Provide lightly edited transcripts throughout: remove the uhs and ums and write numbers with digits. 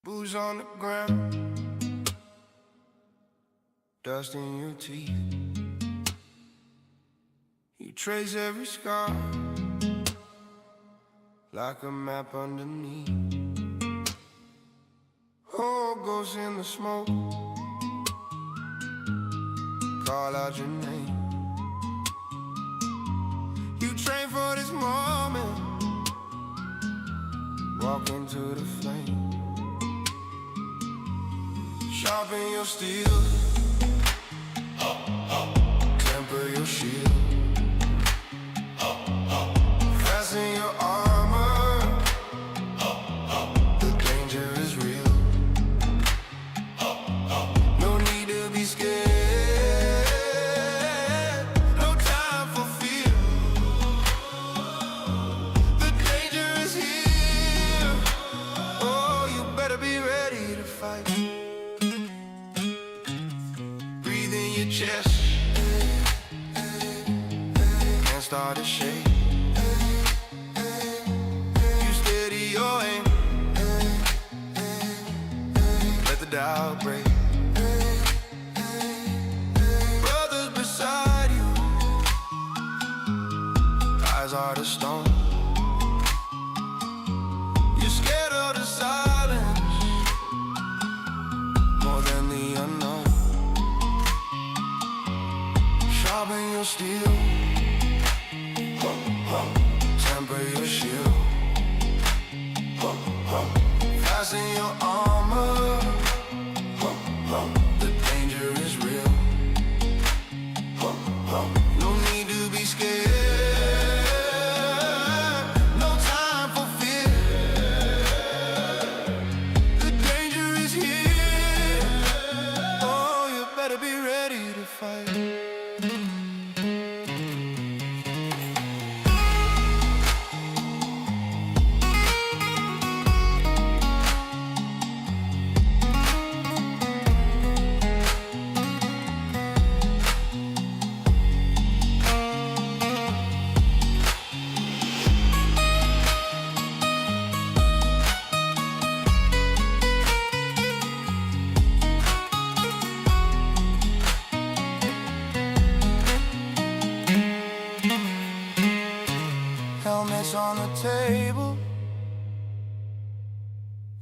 Booze on the ground, dust in your teeth. You trace every scar like a map underneath. Oh, ghosts in the smoke, call out your name. You train for this moment, walk into the flame. Sharpen your steel, temper your shield, fasten your armor, the danger is real. No need to be scared, no time for fear. The danger is here, oh, you better be ready to fight. Chest can't start to shake. You steady your aim, let the doubt break. Brothers beside you, eyes are the stone. You're scared of the silence more than the unknown. Sharpen your steel, temper your shield, fasten your armor, the danger is real. No need to be scared, no time for fear. The danger is here, oh, you better be ready to fight. Helmets on the table,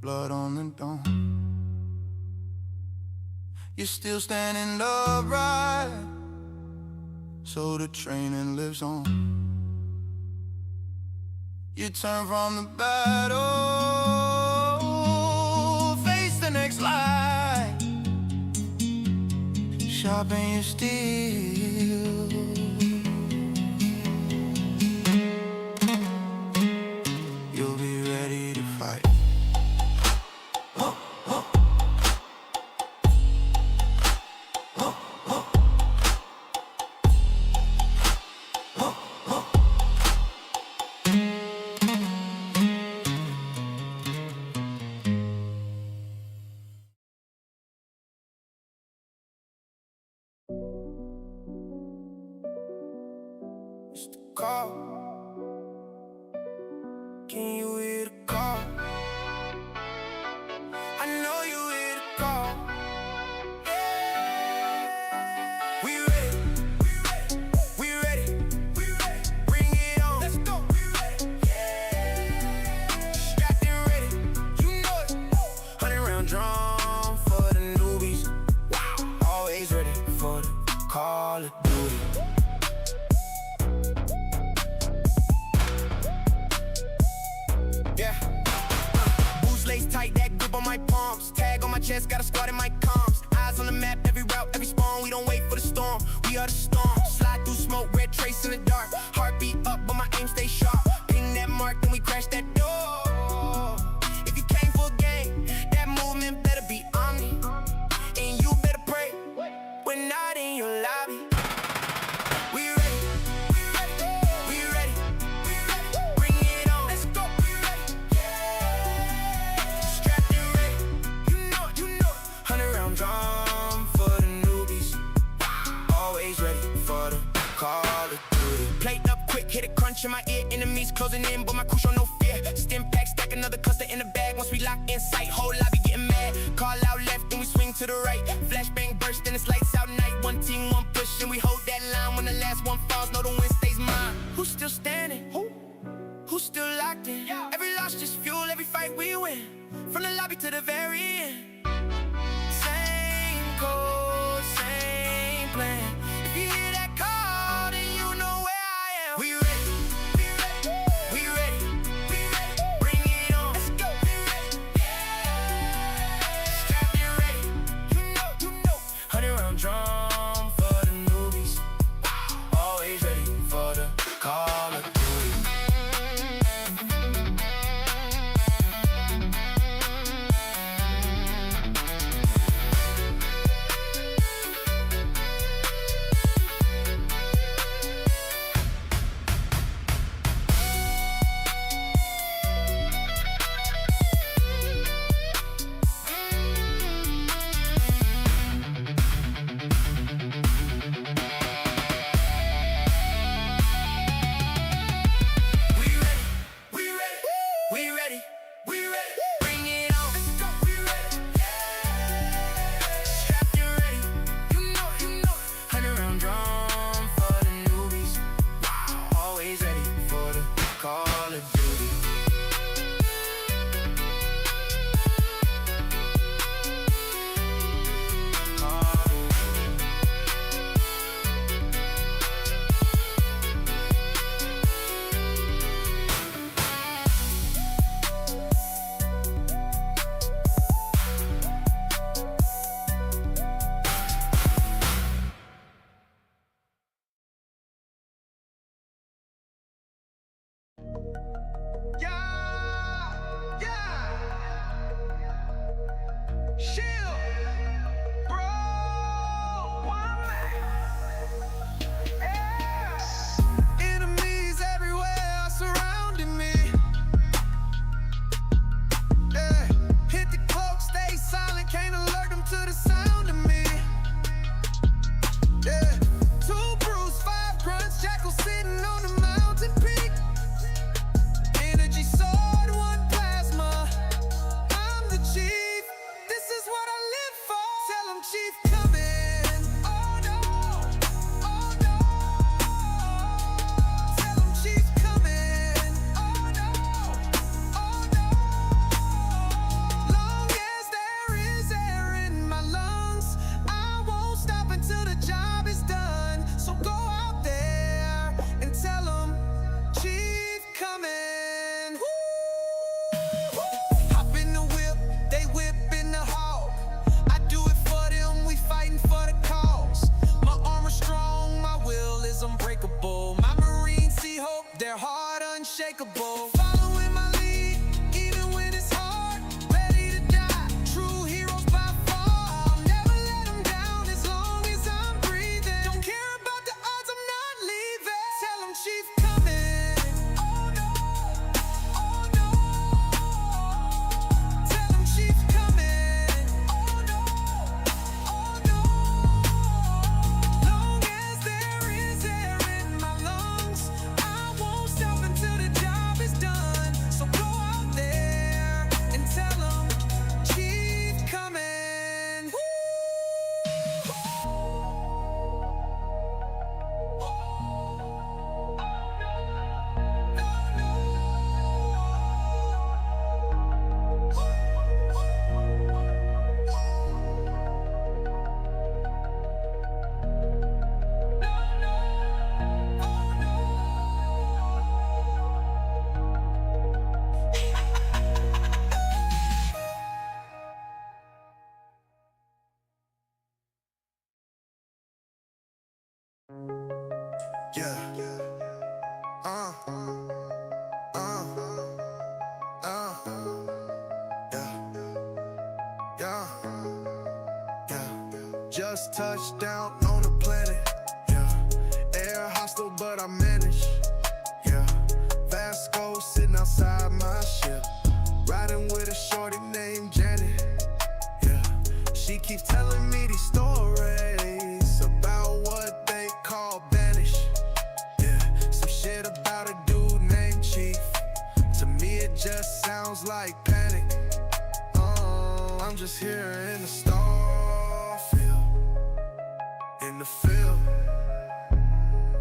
blood on the dome. You're still standing upright, so the training lives on. You turn from the battle, face the next light, sharpen your steel. You'll be ready to fight. It's the call. Can you hear the call? I know you hear the call. Yeah. We ready, we ready, we ready. Bring it on, let's go. We ready, yeah. Strapped and ready, you know it. 100-round drum for the newbies. Wow, always ready for the call of duty. Tight, that grip on my palms. Tag on my chest, got a squad in my comms. Eyes on the map, every route, every spawn. We don't wait for the storm, we are the storm. Slide through smoke, red trace in the dark. Heartbeat up, but my aim stay sharp. Ping that mark, then we crash that door. If you came for a game, that movement better be on me. And you better pray, we're not in your lobby. We ready, we ready, we ready, we ready. Bring it on, let's go. We ready, yeah. Strapped and ready, you know it, you know it. 100-round drum for the newbies. Always ready for the call of duty. Plate up quick, hit a crunch in my ear. Enemies closing in, but my crew show no fear. Stim pack, stack another cluster in the bag. Once we lock in sight, whole lobby getting to the right. Flashbang burst and it's lights out night. One team, one push, and we hold that line. When the last one falls, know the win stays mine. Who's still standing? Who's still locked in? Every loss just fuel, every fight we win. From the lobby to the very end. Same code, same plan. If you hear that call, then you know where I am. We ready, we ready, we ready, we ready. Bring it on, let's go. We ready, yeah. Strapped and ready, you know. 100 round drum for the newbies. Always ready for the call of duty. Following my lead, even when it's hard, ready to die. True heroes by far. I'll never let them down as long as I'm breathing. Don't care about the odds, I'm not leaving. Tell them Chief coming. Oh no, oh no. Tell them Chief coming. Oh no, oh no. Long as there is air in my lungs, I won't stop until the job is done. So go out there and tell them Chief coming. Yeah. Just touched down on the planet. Yeah. Air hostile, but I managed. Yeah. Vasco sitting outside my ship, riding with a shorty named Janet. Yeah. She keeps telling me these stories about what they call banish. Yeah. Some shit about a dude named Chief. To me it just sounds like panic. I'm just hearing the stars. in the field,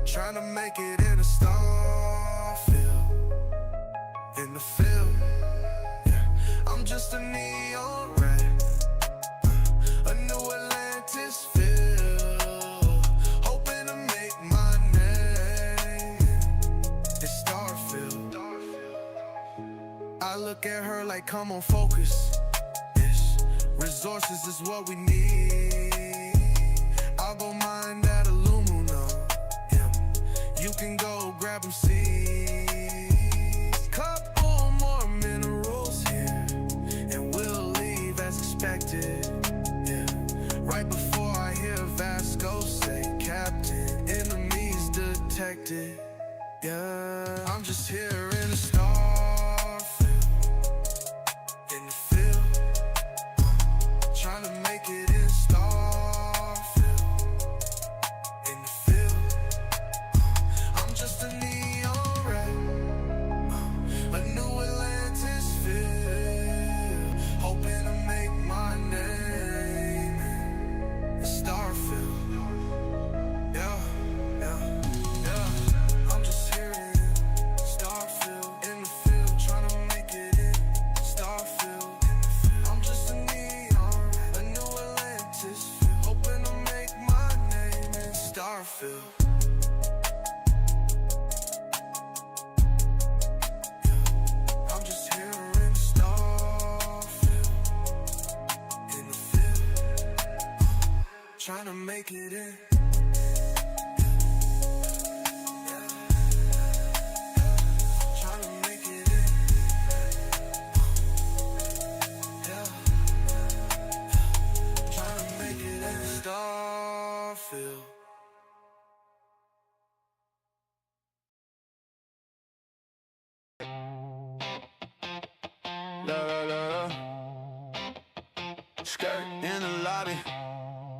trying to make it in a star field. In the field, yeah, I'm just a neon red, a new Atlantis feel, hoping to make my name in Starfield. I look at her like, come on, focus. Resources is what we need. I'll go mine that aluminum. Yeah. You can go grab them seeds. Couple more minerals here, and we'll leave as expected. Yeah. Right before I hear Vasco say, Captain, enemies detected. Yeah. I'm just here in the star field, in the field, trying to make it in Starfield. In the field, I'm just a neon red, a new Atlantis feel, hoping to make my name in Starfield. Yeah, yeah, yeah. I'm just here in Starfield. In the field, trying to make it in Starfield. I'm just a neon, a new Atlantis, hoping to make my name in Starfield. I'm just here in Starfield, in the field, trying to make it in. Trying to make it in. Yeah. Trying to make it in Starfield. La la la la. Skirt in the lobby,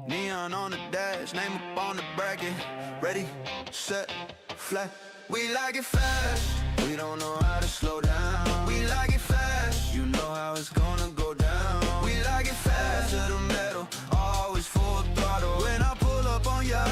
neon on the dash, name up on the bracket. Ready, set, flat. We like it fast, we don't know how to slow down. We like it fast, you know how it's gonna go down. We like it fast to the metal, always full throttle. When I pull up on ya,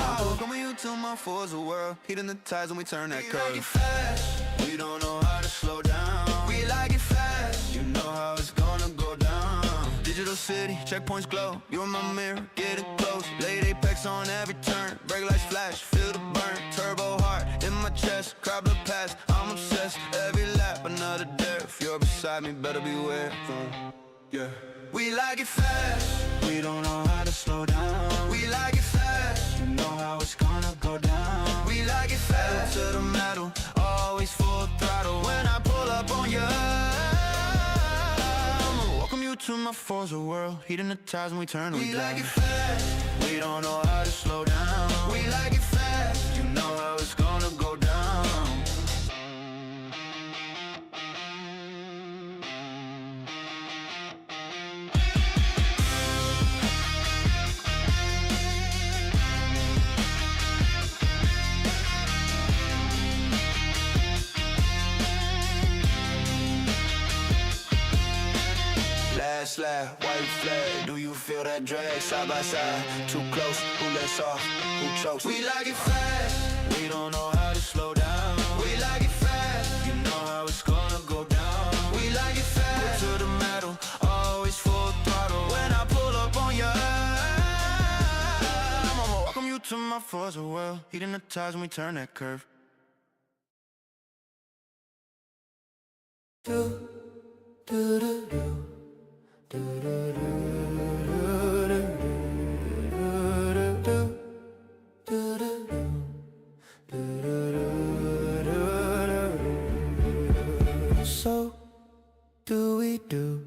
I'm welcoming you to my Forza world, heating the ties when we turn that curve. We like it fast, we don't know how to slow down. We like it fast, you know how it's gonna go down. Digital city, checkpoints glow, you're my mirror, get it close. Late apex on every turn, brake lights flash, feel the burn. Turbo heart in my chest, crowd the past, I'm obsessed. Every lap another dare, if you're beside me, better beware. Yeah. We like it fast, we don't know how to slow down. We like it fast, you know how it's gonna go down. We like it fast to the metal, always full throttle. When I pull up on ya, I'ma welcome you to my Forza world, heating the ties when we turn them down. We like it fast, we don't know how to slow down. We like it fast, you know how it's gonna go down. Last lap, white flag, do you feel that drag? Side by side, too close, who lets off, who chokes? We like it fast, we don't know how to slow down. We like it fast, you know how it's gonna go down. We like it fast, to the metal, always full throttle. When I pull up on ya, I'ma welcome you to my Forza world, heating the ties when we turn that curve. Do, do, do, do. So do we do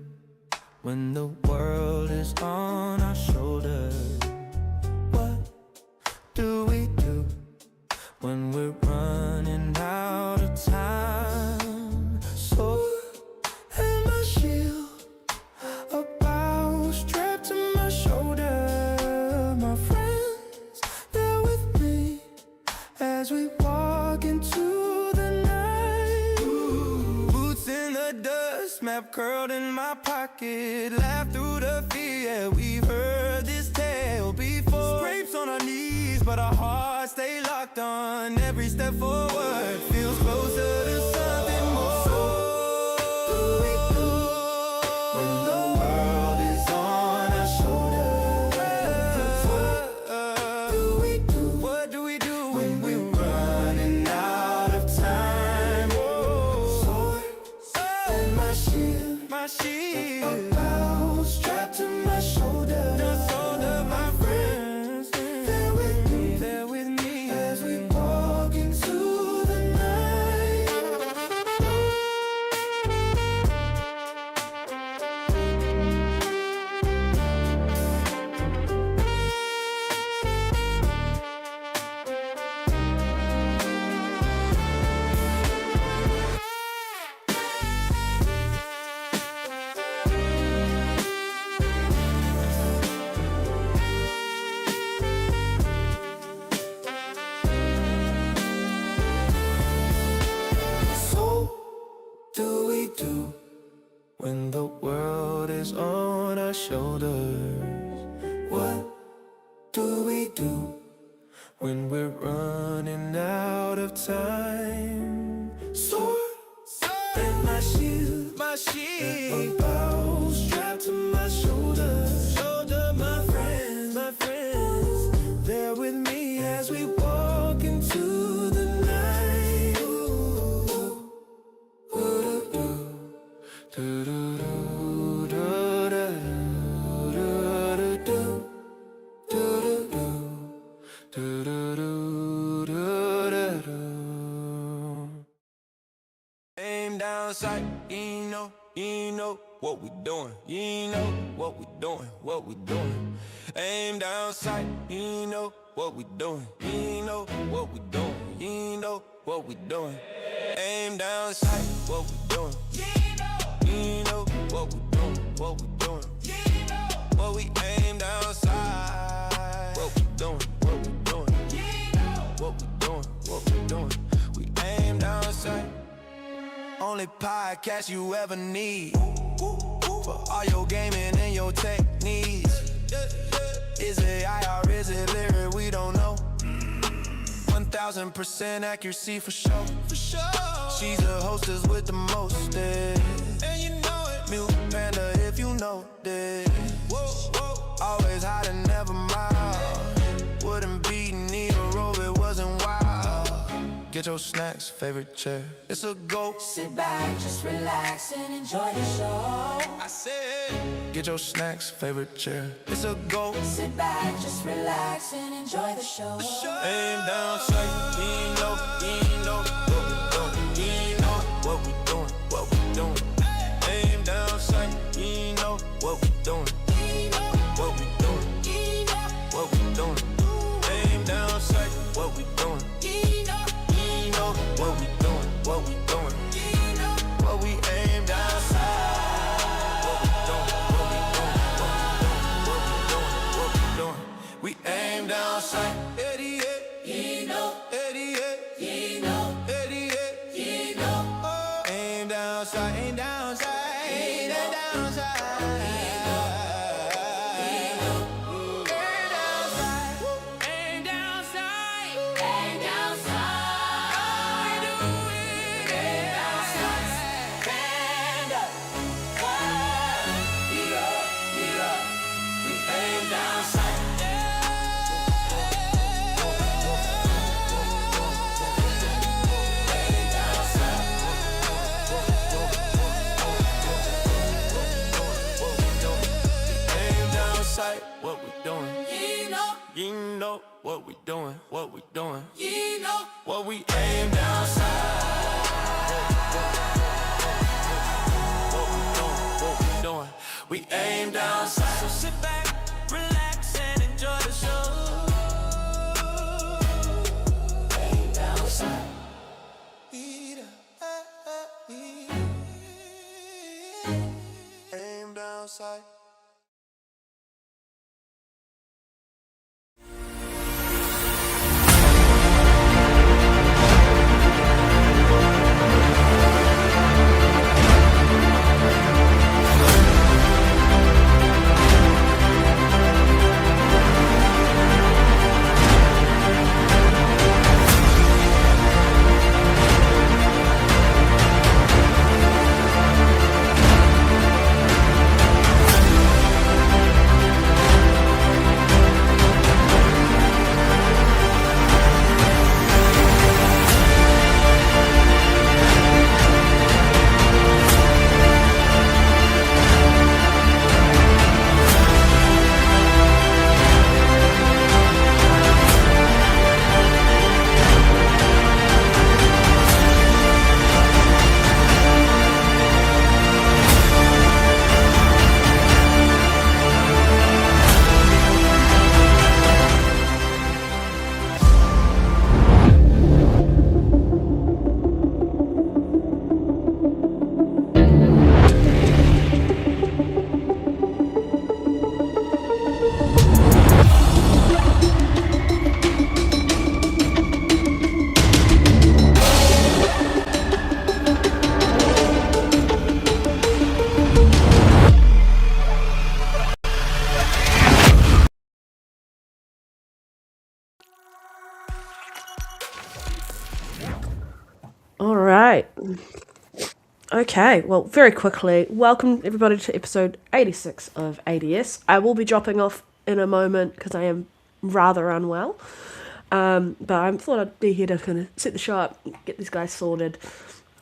when the world is on our shoulders? What do we do when we're running out of time? So and my shield, a bow strapped to my shoulder. My friends, they're with me as we walk into the night. Boots in the dust, first map curled in my pocket. Laugh through the fear, yeah, we've heard this tale before. Scrapes on our knees, but our hearts stay locked on. Every step forward feels closer to something more. When the world is on our shoulders, what do we do when we're running out of time? Sword and my shield, a bow strapped to my shoulder. Shoulder, my friends, they're with me as we walk into the night. Aim down sight, you know what we doing. You know what we doing, what we doing. Aim down sight, you know what we doing. You know what we doing, you know what we doing. Aim down sight, what we doing. You know what we doing, what we doing. What we aim down sight. What we doing, what we doing. What we doing, what we doing. We aim down sight. Only podcast you ever need for all your gaming and your techniques. Is it AI or is it Lyriic? We don't know. 1000% accuracy for sure. She's the hostess with the most. And you know it. Mute Panda if you know this. Always hot and never mild. Wouldn't be Nero if it wasn't wild. Get your snacks, favorite chair. It's a go. Sit back, just relax and enjoy the show. I said, get your snacks, favorite chair. It's a go. Sit back, just relax and enjoy the show. Aim down sight, you know what we doing. You know what we doing, what we doing. Aim down sight, you know what we doing. What we doing, what we doing. Aim down sight, what we doing. What we doing, what we doing. What we aim down sight. What we doing, what we doing, what we doing, what we doing. We aim down sight. Eddie, Eddie, aim down sight, aim down sight, aim down sight. What we doing? You know what we doing, what we doing. You know what we aim down sight. What we doing, what we doing. We aim down sight. So sit back, relax and enjoy the show. Aim down sight. Aim down sight. Okay, well, very quickly, welcome everybody to episode 86 of ADS. I will be dropping off in a moment because I am rather unwell. But I thought I'd be here to kind of set the show up, get these guys sorted.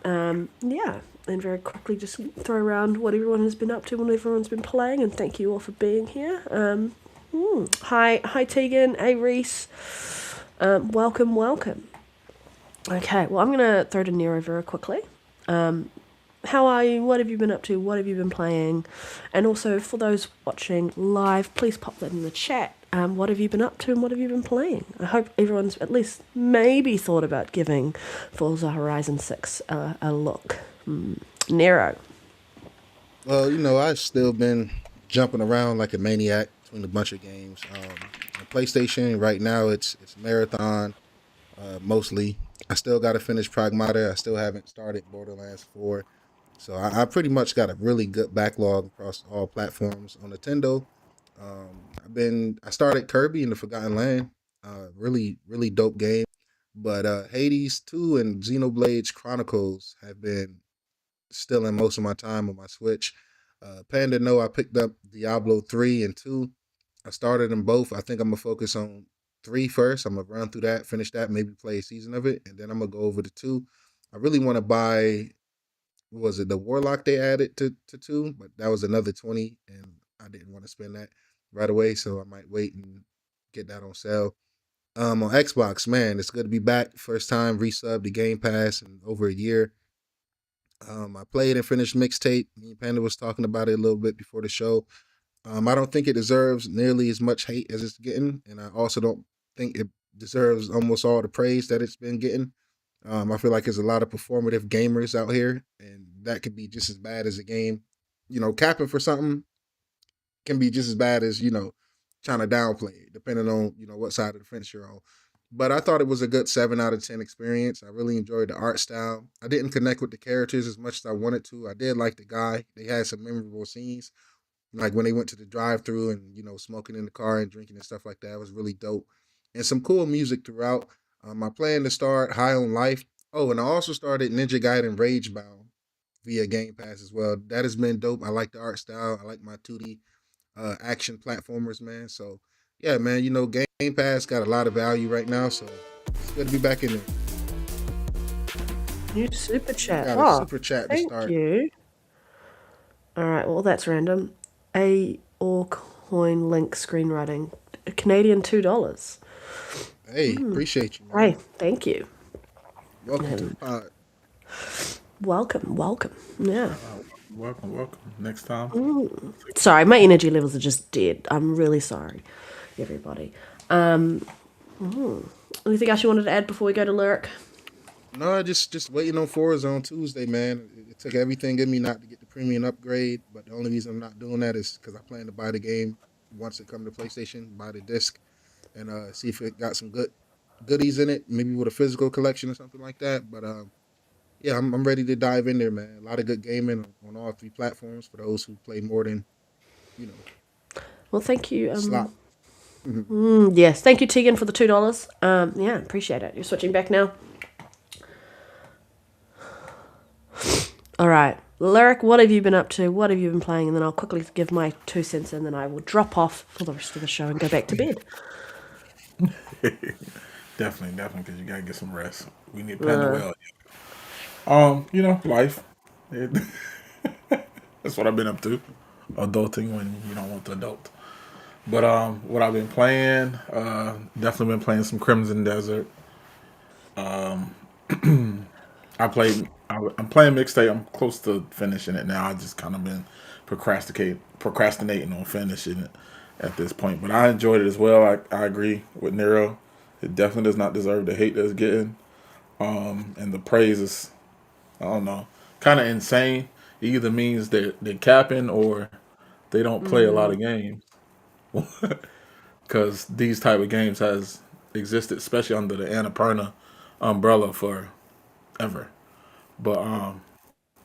Yeah, and very quickly just throw around what everyone has been up to, what everyone's been playing, and thank you all for being here. Hi Tegan, hey Reese. Welcome. Okay, well, I'm going to throw to Nero very quickly. How are you? What have you been up to? What have you been playing? And also, for those watching live, please pop that in the chat. What have you been up to and what have you been playing? I hope everyone's at least maybe thought about giving Forza Horizon 6 a look. Nero. Well, I've still been jumping around like a maniac between a bunch of games. On PlayStation, right now it's Marathon, mostly. I still got to finish Pragmata. I still haven't started Borderlands 4. So I pretty much got a really good backlog across all platforms. On Nintendo, I started Kirby in the Forgotten Land. Really, really dope game. But Hades 2 and Xenoblade Chronicles have been stealing most of my time on my Switch. Panda No, I picked up Diablo 3 and 2. I started them both. I think I'm going to focus on 3 first. I'm going to run through that, finish that, maybe play a season of it, and then I'm going to go over to 2. I really want to buy, what was it, the Warlock they added to 2, but that was another 20, and I didn't want to spend that right away, so I might wait and get that on sale. On Xbox, man, it's good to be back. First time resub the Game Pass in over a year. I played and finished Mixtape. Me and Panda was talking about it a little bit before the show. I don't think it deserves nearly as much hate as it's getting, and I also don't think it deserves almost all the praise that it's been getting. I feel like there's a lot of performative gamers out here, and that could be just as bad as a game. Capping for something can be just as bad as, trying to downplay it, depending on, what side of the fence you're on. But I thought it was a good 7 out of 10 experience. I really enjoyed the art style. I didn't connect with the characters as much as I wanted to. I did like the guy. They had some memorable scenes, like when they went to the drive-thru and, smoking in the car and drinking and stuff like that. It was really dope. And some cool music throughout. I plan to start High on Life. Oh, and I also started Ninja Gaiden Ragebound via Game Pass as well. That has been dope. I like the art style. I like my 2D action platformers, man. So, yeah, man, Game Pass got a lot of value right now, so it's good to be back in there. New super chat. Got a super chat to thank start. you. All right, well, that's random. A or coin link screenwriting. Canadian $2. Hey, appreciate you, man. Hey, thank you. Welcome to the pod. Welcome. Yeah. Welcome. Next time. Sorry, my energy levels are just dead. I'm really sorry, everybody. Anything else you wanted to add before we go to Lyric? No, just waiting on Forza on Tuesday, man. It took everything in me not to get the premium upgrade, but the only reason I'm not doing that is because I plan to buy the game once it comes to PlayStation, buy the disc, and see if it got some goodies in it, maybe with a physical collection or something like that. But yeah, I'm ready to dive in there, man. A lot of good gaming on all 3 platforms for those who play more than, Well, thank you. slot. Yes, thank you, Tegan, for the $2. Yeah, appreciate it. You're switching back now. All right, Lyric, what have you been up to? What have you been playing? And then I'll quickly give my 2 cents, and then I will drop off for the rest of the show and go back to bed. Definitely, because you gotta get some rest. We need Panda life. That's what I've been up to. Adulting when you don't want to adult. But what I've been playing, definitely been playing some Crimson Desert. I'm playing Mixtape. I'm close to finishing it now. I just kind of been procrastinating on finishing it at this point. But I enjoyed it as well. I agree with Nero. It definitely does not deserve the hate that it's getting. And the praise is, I don't know, kind of insane. It either means they're capping or they don't play a lot of games. Because these type of games has existed, especially under the Annapurna umbrella forever. But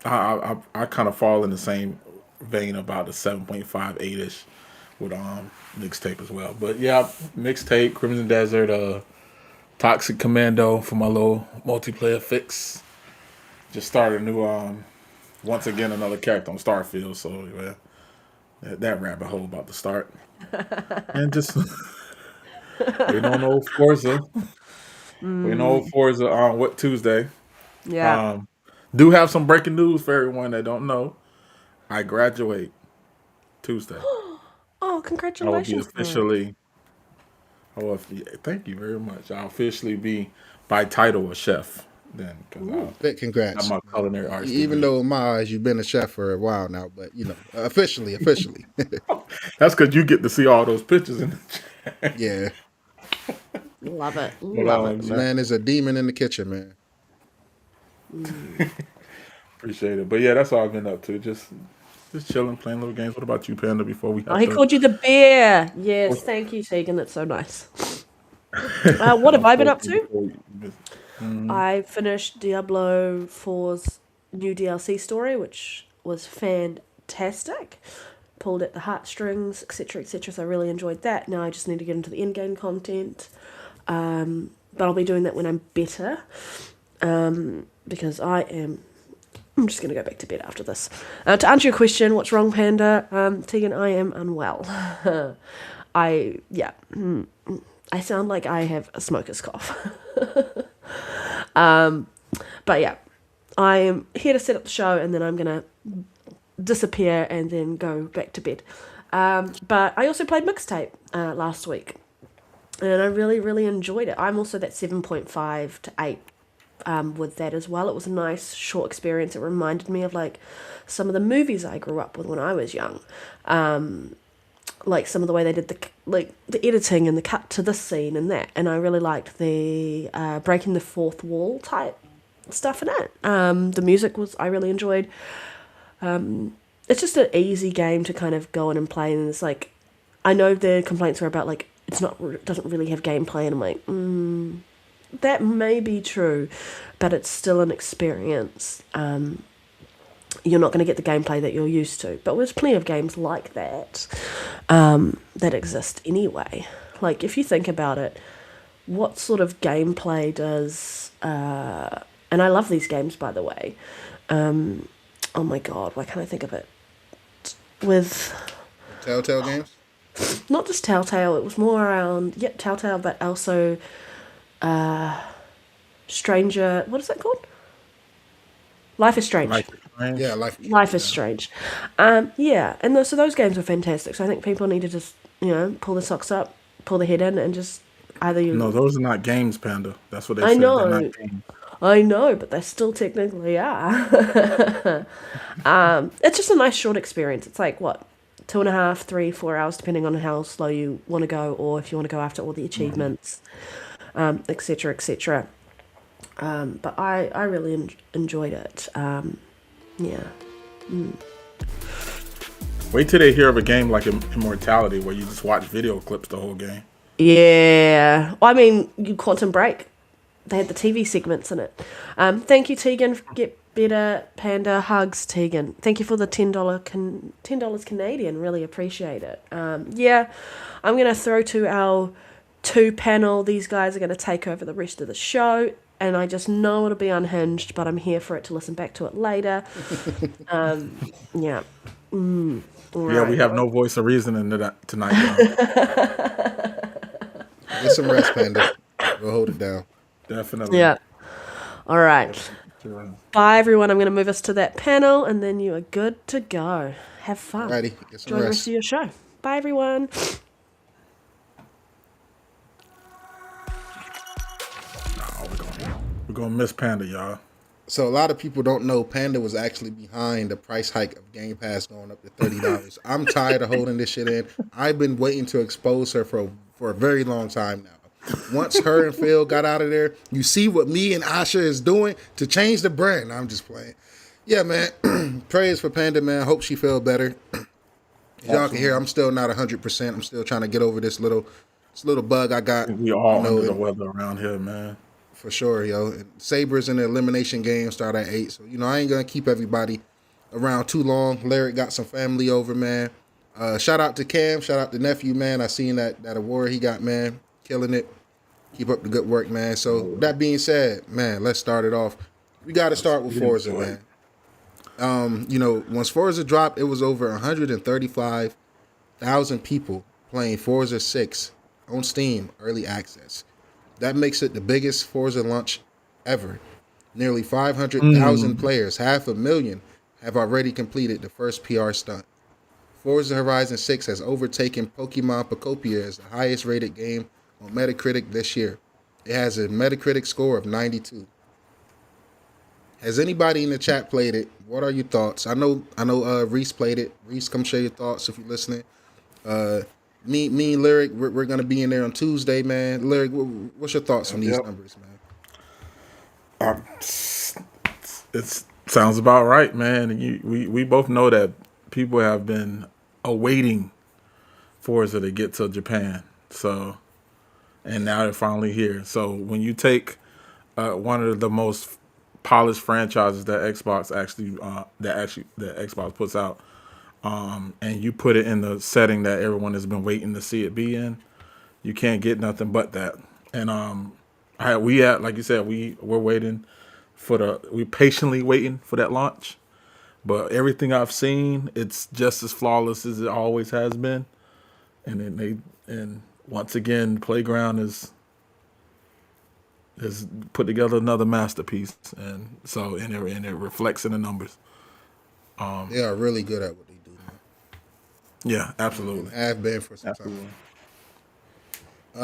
I kind of fall in the same vein about the 7.5, 8-ish with Mixtape as well. But yeah, Mixtape, Crimson Desert, Toxic Commando for my little multiplayer fix. just started a new once again another character on Starfield. So yeah, that rabbit hole about to start, and just waiting on old Forza. Waiting on old Forza on what Tuesday. Yeah. Um, do have some breaking news for everyone that don't know. I graduate Tuesday. Oh, I will be congratulations, man. officially. Thank you very much. I'll officially be by title a chef then, because I Big have congrats, my man. culinary arts Even degree. though in my eyes you've been a chef for a while now, but officially. That's because you get to see all those pictures in the chat. Yeah, Love it. But Love it. this man is a demon in the kitchen, man. appreciate it. But yeah, that's all I've been up to. Just chilling, playing little games. What about you, Panda? Before we Oh, have he to called you the bear. Yes, thank you, Tegan. That's so nice. What have I been up to? I finished Diablo 4's new DLC story, which was fantastic. Pulled at the heartstrings, etc., etc. So I really enjoyed that. Now I just need to get into the in-game content. But I'll be doing that when I'm better. Because I'm just going to go back to bed after this. To answer your question, what's wrong, Panda? Tegan, I am unwell. I sound like I have a smoker's cough. But yeah, I am here to set up the show and then I'm going to disappear and then go back to bed. But I also played Mixtape last week and I really, really enjoyed it. I'm also that 7.5 to 8 with that as well. It was a nice short experience. It reminded me of like some of the movies I grew up with when I was young. Like some of the way they did the editing and the cut to this scene and that. And I really liked the breaking the fourth wall type stuff in it. The music I really enjoyed. It's just an easy game to kind of go in and play. And it's like, I know the complaints are about like, it doesn't really have gameplay. And I'm like, that may be true, but it's still an experience. You're not going to get the gameplay that you're used to. But there's plenty of games like that that exist anyway. Like, if you think about it, what sort of gameplay does... and I love these games, by the way. Oh my god, why can't I think of it? With... Telltale games? Not just Telltale, it was more around... Yeah, Telltale, but also... Stranger... What is that called? Life is Strange. Yeah, Life is Strange. Yeah, and so those games are fantastic. So I think people need to just, pull the socks up, pull the head in, and just either you... No, those are not games, Panda. That's what they I said. They're know. not games. I know, but they still technically are. It's just a nice short experience. It's like, what, 2.5, 3, 4 hours, depending on how slow you want to go, or if you want to go after all the achievements, etc., etc. But I really enjoyed it. Yeah. Wait till they hear of a game like Immortality where you just watch video clips the whole game. Yeah. Well, I mean, Quantum Break. They had the TV segments in it. Thank you, Tegan. Get better, Panda. Hugs, Tegan. Thank you for the $10 Canadian. Really appreciate it. Yeah, I'm going to throw to our 2 panel. These guys are going to take over the rest of the show. And I just know it'll be unhinged, but I'm here for it to listen back to it later. Yeah. Yeah, we have no voice of reason in that tonight. Get some rest, Panda. We'll hold it down. Definitely. Yeah. All right. Bye, everyone. I'm going to move us to that panel, and then you are good to go. Have fun. Alrighty, get some Enjoy the rest. rest of your show. Bye, everyone. We're going to miss Panda, y'all. So a lot of people don't know Panda was actually behind the price hike of Game Pass going up to $30. I'm tired of holding this shit in. I've been waiting to expose her for a very long time now. Once her and Phil got out of there, you see what me and Asha is doing to change the brand. I'm just playing. Yeah, man. Praise for Panda, man. Hope she feel better. As y'all can hear, I'm still not 100%. I'm still trying to get over this little bug I got. We all under the weather around here, man. For sure, yo. And Sabres in the elimination game start at 8. So, I ain't going to keep everybody around too long. Lyriic got some family over, man. Shout out to Cam. Shout out to Nephew, man. I seen that award he got, man. Killing it. Keep up the good work, man. So, that being said, man, let's start it off. We got to start with You Forza, enjoy it. man. Once Forza dropped, it was over 135,000 people playing Forza 6 on Steam early access. That makes it the biggest Forza launch ever. Nearly 500,000 players, 500,000, have already completed the first PR stunt. Forza Horizon 6 has overtaken Pokemon Pocopia as the highest rated game on Metacritic this year. It has a Metacritic score of 92. Has anybody in the chat played it? What are your thoughts? I know Reese played it. Reese, come share your thoughts if you're listening. Me and Lyric, we're gonna be in there on Tuesday, man. Lyric, what's your thoughts on these Yep. numbers, man? It sounds about right, man. And we both know that people have been awaiting Forza to get to Japan. So, and now they're finally here. So when you take one of the most polished franchises that Xbox that Xbox puts out, and you put it in the setting that everyone has been waiting to see it be in, you can't get nothing but that. And like you said, we're waiting we patiently waiting for that launch. But everything I've seen, it's just as flawless as it always has been. And then once again, Playground is put together another masterpiece, and it reflects in the numbers. They are really good at what they do, man. Yeah, absolutely. Have been for some Absolutely. time.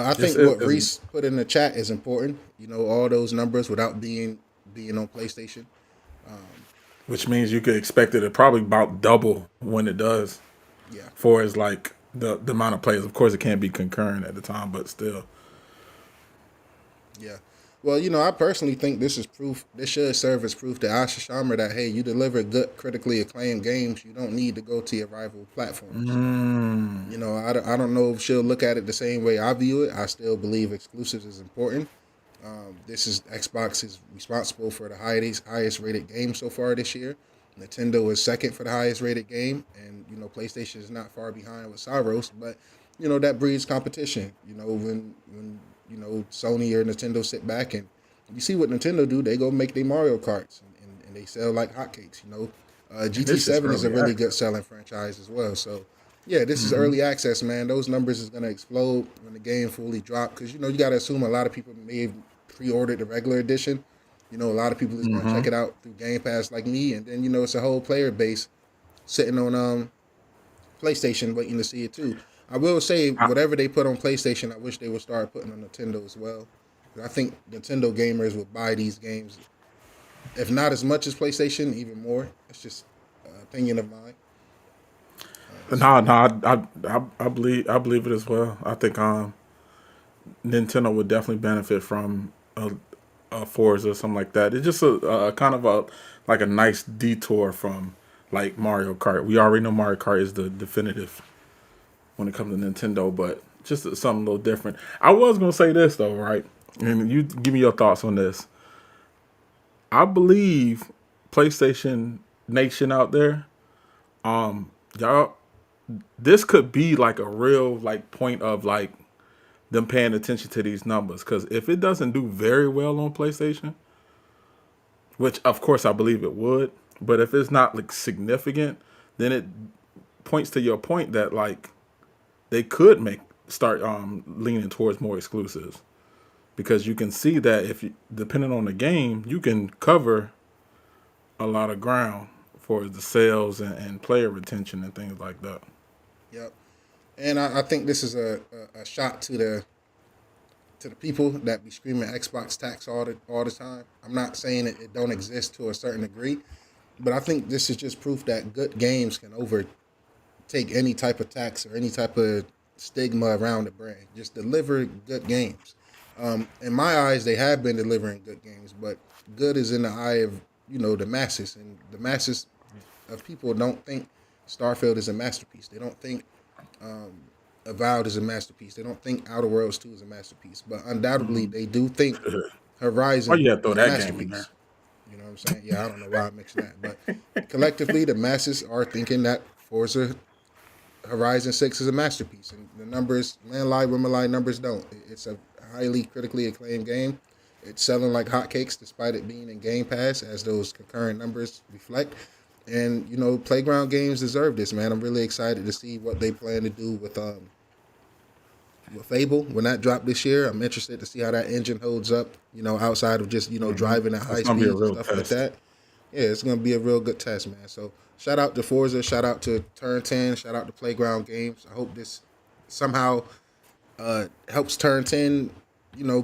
I think It's- what Reese put in the chat is important. All those numbers without being on PlayStation. Which means you could expect it to probably about double when it does. Yeah. For as like the amount of players. Of course, it can't be concurrent at the time, but still. Yeah. Well, I personally think this is proof. This should serve as proof to Asha Sharma that, hey, you deliver good, critically acclaimed games. You don't need to go to your rival platforms. I don't know if she'll look at it the same way I view it. I still believe exclusives is important. Xbox is responsible for the highest rated game so far this year. Nintendo is second for the highest rated game, and PlayStation is not far behind with Saros, but that breeds competition. When Sony or Nintendo sit back and you see what Nintendo do, they go make their Mario Karts and they sell like hotcakes. GT7 is a really good selling franchise as well. So yeah, this is early access, man. Those numbers is gonna explode when the game fully drops because you got to assume a lot of people may have pre-ordered the regular edition. A lot of people is gonna check it out through Game Pass like me, and then it's a whole player base sitting on PlayStation waiting to see it too. I will say whatever they put on PlayStation, I wish they would start putting on Nintendo as well. I think Nintendo gamers would buy these games, if not as much as PlayStation, even more. It's just an opinion of mine. I believe it as well. I think Nintendo would definitely benefit from a Forza or something like that. It's just a kind of a nice detour from like Mario Kart. We already know Mario Kart is the definitive when it comes to Nintendo, but just something a little different. I was gonna say this though, right? And you give me your thoughts on this. I believe PlayStation Nation out there, y'all, this could be like a real like point of like them paying attention to these numbers. Because if it doesn't do very well on PlayStation, which of course I believe it would, but if it's not like significant, then it points to your point that like they could start leaning towards more exclusives, because you can see that if you, depending on the game, you can cover a lot of ground for the sales and player retention and things like that. Yep. And I think this is a shot to the people that be screaming Xbox tax all the time. I'm not saying it don't exist to a certain degree, but I think this is just proof that good games can overtake any type of tax or any type of stigma around the brand. Just deliver good games. In my eyes, they have been delivering good games, but good is in the eye of the masses, and the masses of people don't think Starfield is a masterpiece. They don't think Avowed is a masterpiece. They don't think Outer Worlds 2 is a masterpiece, but undoubtedly they do think Horizon you gotta throw is a that game in masterpiece. there? You know what I'm saying? Yeah, I don't know why I mixed that, but collectively the masses are thinking that Forza Horizon 6 is a masterpiece, and the numbers, man lie, women lie, numbers don't. It's a highly critically acclaimed game. It's selling like hotcakes despite it being in Game Pass, as those concurrent numbers reflect. And Playground Games deserve this, man. I'm really excited to see what they plan to do with Fable when that dropped this year. I'm interested to see how that engine holds up. Outside of just driving at high That's gonna be a speeds and real stuff like test. that. Yeah, it's gonna be a real good test, man. So shout out to Forza, shout out to Turn 10, shout out to Playground Games. I hope this somehow helps Turn 10,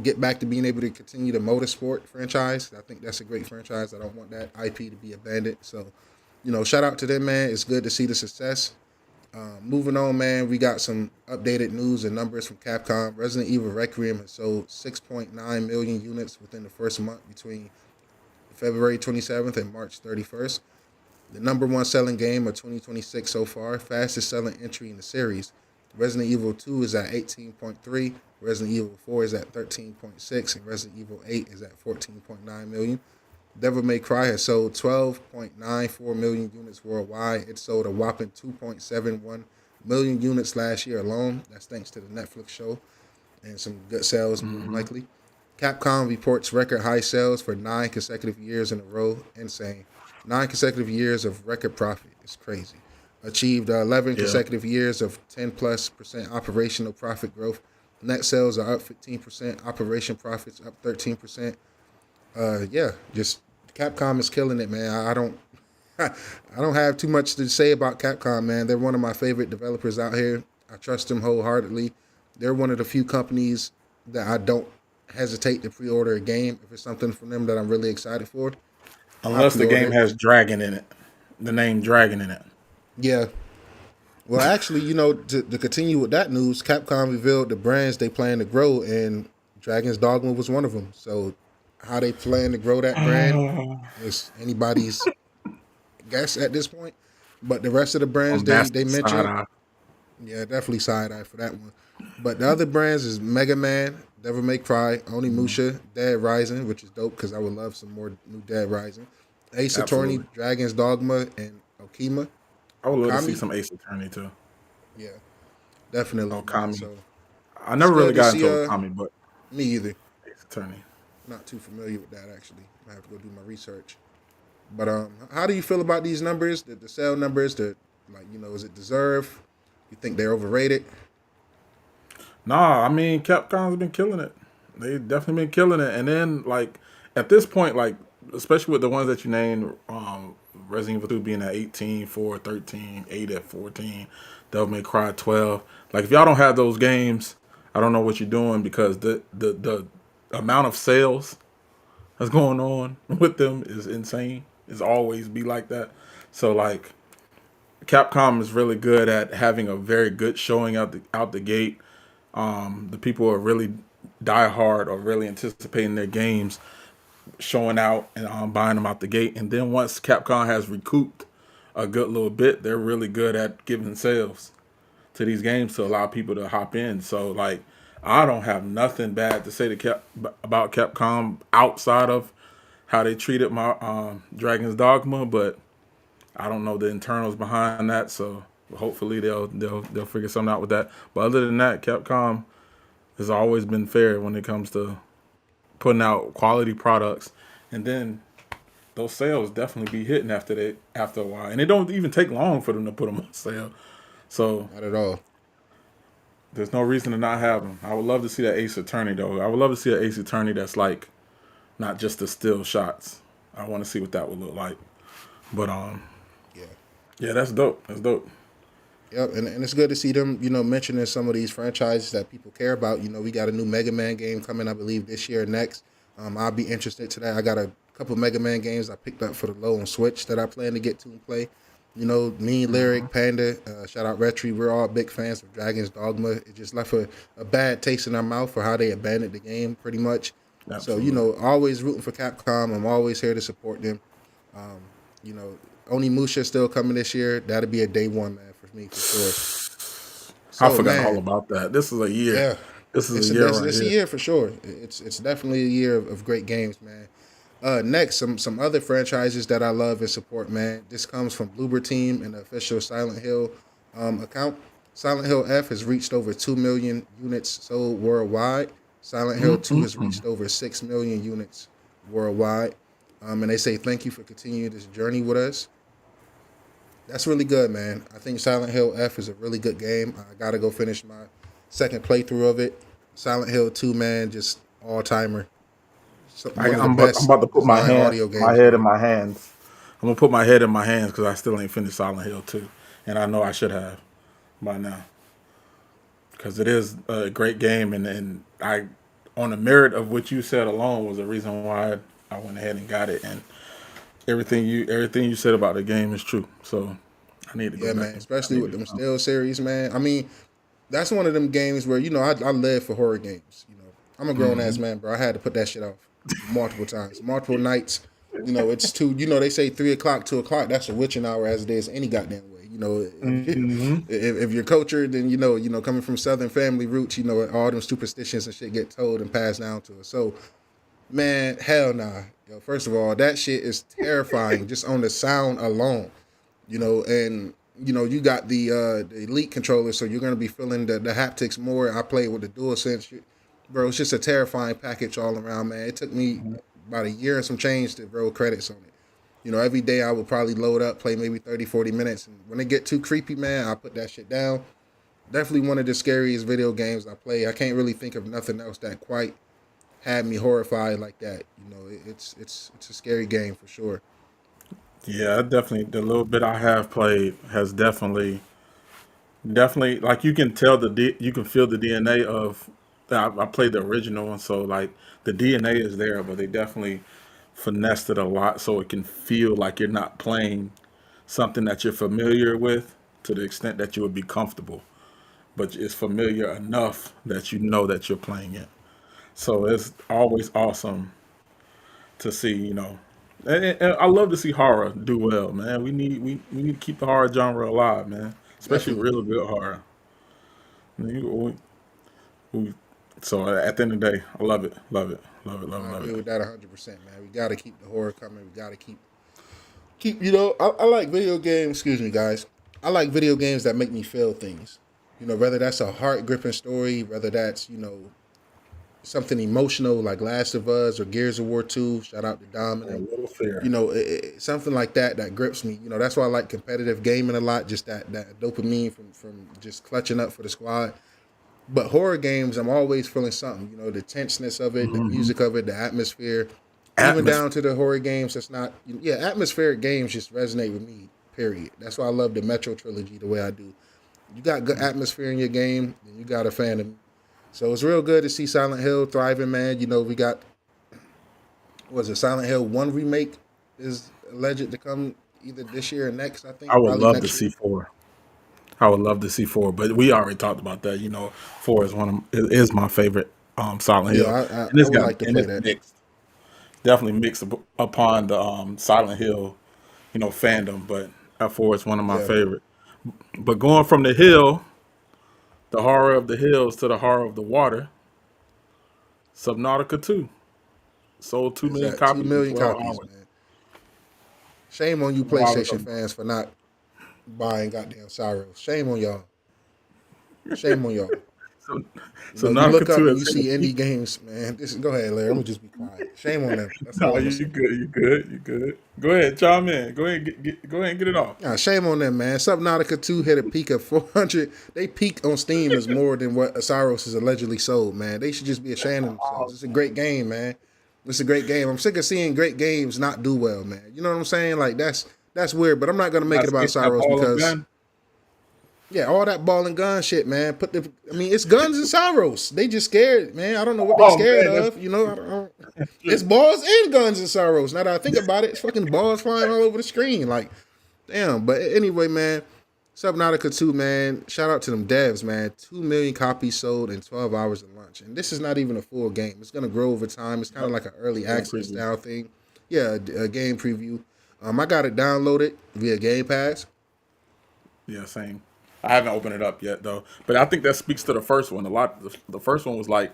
get back to being able to continue the motorsport franchise. I think that's a great franchise. I don't want that IP to be abandoned. So, shout out to them, man. It's good to see the success. Moving on, man, we got some updated news and numbers from Capcom. Resident Evil Requiem has sold 6.9 million units within the first month between February 27th and March 31st. The number one selling game of 2026 so far, fastest selling entry in the series. Resident Evil 2 is at 18.3, Resident Evil 4 is at 13.6, and Resident Evil 8 is at 14.9 million. Devil May Cry has sold 12.94 million units worldwide. It sold a whopping 2.71 million units last year alone. That's thanks to the Netflix show and some good sales, more than likely. Capcom reports record high sales for 9 consecutive years in a row. Insane. 9 consecutive years of record profit. It's crazy. Achieved 11 consecutive years of 10+% operational profit growth. Net sales are up 15%. Operation profits up 13%. Just Capcom is killing it, man. I don't have too much to say about Capcom, man. They're one of my favorite developers out here. I trust them wholeheartedly. They're one of the few companies that I don't hesitate to pre-order a game if it's something from them that I'm really excited for. Unless the pre-order game it. has Dragon in it, the name Dragon in it. Yeah. Well, actually, to continue with that news, Capcom revealed the brands they plan to grow, and Dragon's Dogma was one of them. So how they plan to grow that brand is anybody's guess at this point. But the rest of the brands they mentioned, yeah, definitely side eye for that one. But the other brands is Mega Man, Devil May Cry, Onimusha, Dead Rising, which is dope because I would love some more new Dead Rising, Ace Attorney, Dragon's Dogma, and Okima. I would love to see some Ace Attorney too. Yeah, definitely. Okami. So I never really got see, into Okami, but me either. Ace Attorney. Not too familiar with that actually. I have to go do my research. But how do you feel about these numbers? The sale numbers? Is it deserved? You think they're overrated? Nah, I mean Capcom's been killing it. They definitely been killing it. And then at this point, especially with the ones that you named, Resident Evil 2 being at 18, 4, 13, 8 at 14, Devil May Cry 12. If y'all don't have those games, I don't know what you're doing because the amount of sales that's going on with them is insane. It's always be like that. So Capcom is really good at having a very good showing out the gate. The people are really diehard or really anticipating their games showing out and buying them out the gate. And then once Capcom has recouped a good little bit, they're really good at giving sales to these games to allow people to hop in. So I don't have nothing bad to say about Capcom outside of how they treated my Dragon's Dogma, but I don't know the internals behind that. So hopefully they'll figure something out with that. But other than that, Capcom has always been fair when it comes to putting out quality products, and then those sales definitely be hitting after a while, and it don't even take long for them to put them on sale. So Not at all. there's no reason to not have them. I would love to see that Ace Attorney though. I would love to see an Ace Attorney that's not just the still shots. I want to see what that would look like. But yeah, that's dope. That's dope. Yep, and it's good to see them, mentioning some of these franchises that people care about. We got a new Mega Man game coming, I believe, this year or next. I'll be interested to that. I got a couple Mega Man games I picked up for the low on Switch that I plan to get to and play. Me, Lyriic, Panda, shout out Retri. We're all big fans of Dragon's Dogma. It just left a bad taste in our mouth for how they abandoned the game, pretty much. Absolutely. So, always rooting for Capcom. I'm always here to support them. Onimusha still coming this year. That'll be a day one, man, for me, for sure. I forgot all about that. This is a year. Yeah. This is a year right It's a here. year for sure. It's definitely a year of great games, man. Next, some other franchises that I love and support, man. This comes from Bloober Team and the official Silent Hill account. Silent Hill F has reached over 2 million units sold worldwide. Silent Hill 2 has reached over 6 million units worldwide. And they say thank you for continuing this journey with us. That's really good, man. I think Silent Hill F is a really good game. I got to go finish my second playthrough of it. Silent Hill 2, man, just all-timer. One of the I'm best about to put design audio my games head in ever. my hands. I'm gonna put my head in my hands because I still ain't finished Silent Hill 2, and I know I should have by now because it is a great game, and I, on the merit of what you said alone, was the reason why I went ahead and got it, and everything you said about the game is true. So I need to go Yeah, back man, and I especially need with them to. Still series, man. I mean, that's one of them games where, I live for horror games. I'm a grown ass man, bro. I had to put that shit off multiple times, multiple nights. It's too. They say 3 o'clock, 2 o'clock. That's a witching hour as it is any goddamn way. If you're cultured, then coming from Southern family roots, all them superstitions and shit get told and passed down to us. So, man, hell nah. Yo, first of all, that shit is terrifying just on the sound alone. And you got the Elite controller, so you're gonna be feeling the haptics more. I played with the DualSense, bro. It's just a terrifying package all around, man. It took me about a year and some change to roll credits on it. Every day I would probably load up, play maybe 30, 40 minutes, and when it get too creepy, man, I put that shit down. Definitely one of the scariest video games I play. I can't really think of nothing else that quite had me horrified like that. It's a scary game for sure. Yeah, definitely. The little bit I have played has definitely like you can tell you can feel the DNA of. I played the original one, so like the DNA is there, but they definitely finessed it a lot so it can feel like you're not playing something that you're familiar with to the extent that you would be comfortable, but it's familiar enough that you know that you're playing it. So it's always awesome to see, and I love to see horror do well, man. We need to keep the horror genre alive, man, especially Definitely. real good horror. We, so at the end of the day, I love it, love it, love it, love it, I love agree it. with that 100%, man. We got to keep the horror coming. We got to keep. I like video games. Excuse me, guys. I like video games that make me feel things. Whether that's a heart gripping story, whether that's something emotional like Last of Us or Gears of War 2. Shout out to Dom and A them. little fear. Something like that grips me. That's why I like competitive gaming a lot. Just that dopamine from just clutching up for the squad. But horror games, I'm always feeling something. The tenseness of it, the music of it, the atmosphere, even Atmosphere. down to the horror games. That's not, yeah, atmospheric games just resonate with me. Period. That's why I love the Metro trilogy the way I do. You got good atmosphere in your game, then you got a fan of me. So it's real good to see Silent Hill thriving, man. We got, was it Silent Hill 1 remake is alleged to come either this year or next, I I think, would probably love to next see year. four. I would love to see four, but we already talked about that. Four is is my favorite Silent Yeah, Hill, I would like to and play it's that. mixed, definitely mixed upon the Silent Hill, fandom. But that four is one of my Yeah, favorite. But going from the hill, the horror of the hills to the horror of the water, Subnautica 2 sold 2 million exact. two copies in million 12 copies, hours. man. Shame on you, 12 hours. PlayStation fans, for not buying goddamn Cyros. Shame on y'all. Shame on y'all. So, You look Subnautica up 2 and has you hit a see indie peak. games, man. Go ahead, Larry. I'm gonna just be quiet. Shame on them. That's all No, I'm gonna you say. good, you good, you good. Go ahead, chime in. Go ahead, go ahead and get it off. Nah, shame on them, man. Subnautica 2 hit a peak of 400. They peaked on Steam as more than what Cyros is allegedly sold, man. They should just be ashamed of themselves. It's a great game, man. It's a great game. I'm sick of seeing great games not do well, man. You know what I'm saying? Like that's weird, but I'm not gonna make it Not about space that Cyros ball and because gun. yeah, all that ball and gun shit, man. It's guns and Cyros. They just scared, man. I don't know what they Oh scared man, of. It's balls and guns and Cyros. Now that I think about it, it's fucking balls flying all over the screen. Like, damn. But anyway, man, Subnautica 2, man. Shout out to them devs, man. 2 million copies sold in 12 hours of launch. And this is not even a full game. It's gonna grow over time. It's kind of like an early game access preview. style thing. Yeah, a game preview. I got it downloaded via Game Pass. Yeah, same. I haven't opened it up yet though, but I think that speaks to the first one a lot. The first one was like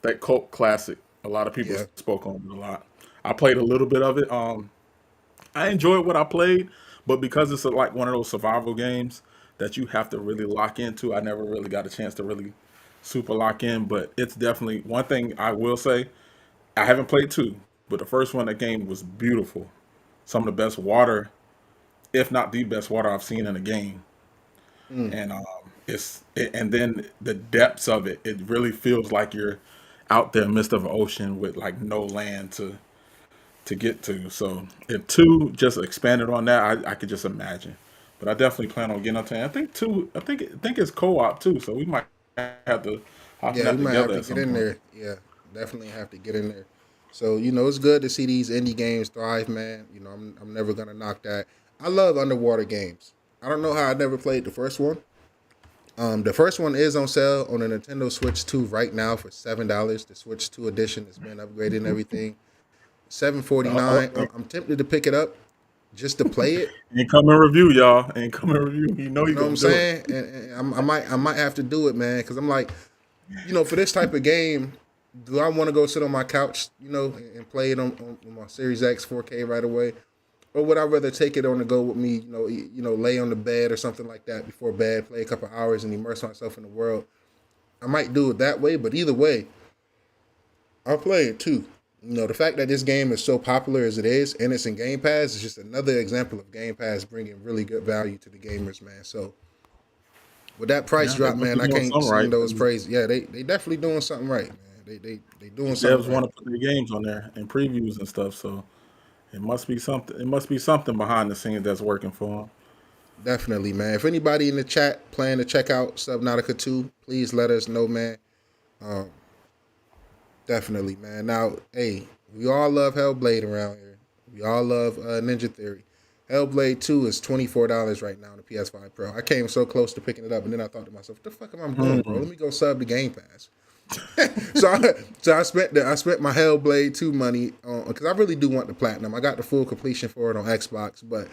that cult classic. A lot of people Yeah. spoke on it a lot. I played a little bit of it. I enjoyed what I played, but because it's like one of those survival games that you have to really lock into, I never really got a chance to really super lock in, but it's definitely one thing I will say. I haven't played two, but the first one, that game was beautiful. Some of the best water, if not the best water I've seen in a game. Mm. And and then the depths of it. It really feels like you're out there in the midst of an ocean with like no land to get to. So if two just expanded on that, I could just imagine. But I definitely plan on getting up to. I think two. I think it's co-op too. So we might have to hop in Yeah, we that might have together to at get some in point. there. Yeah, definitely have to get in there. So it's good to see these indie games thrive, man. I'm never gonna knock that. I love underwater games. I don't know how I never played the first one. The first one is on sale on the Nintendo Switch 2 right now for $7. The Switch 2 edition has been upgraded and everything. 7.49. I'm tempted to pick it up just to play it. Ain't come in review, y'all. Ain't come in review. You know You you know what I'm gonna do it. saying? And I might have to do it, man, because I'm like, for this type of game, do I want to go sit on my couch, and play it on my Series X 4K right away, or would I rather take it on the go with me, lay on the bed or something like that before bed, play a couple hours and immerse myself in the world? I might do it that way, but either way, I'll play it too. The fact that this game is so popular as it is, and it's in Game Pass, is just another example of Game Pass bringing really good value to the gamers, man. So with that price Yeah, they drop, must man, be I doing can't something sing right. those praises. Yeah, they definitely doing something right, man. They doing something Devs right. want to put their games on there and previews and stuff. So it must be something. It must be something behind the scenes that's working for them. Definitely, man. If anybody in the chat plan to check out Subnautica 2, please let us know, man. Um, Definitely, man. Now, hey, we all love Hellblade around here. We all love Ninja Theory. Hellblade 2 is $24 right now on the PS5 Pro. I came so close to picking it up, and then I thought to myself, what the fuck am I doing, bro? Let me go sub the Game Pass. So I spent my Hellblade 2 money on, because I really do want the platinum. I got the full completion for it on Xbox, but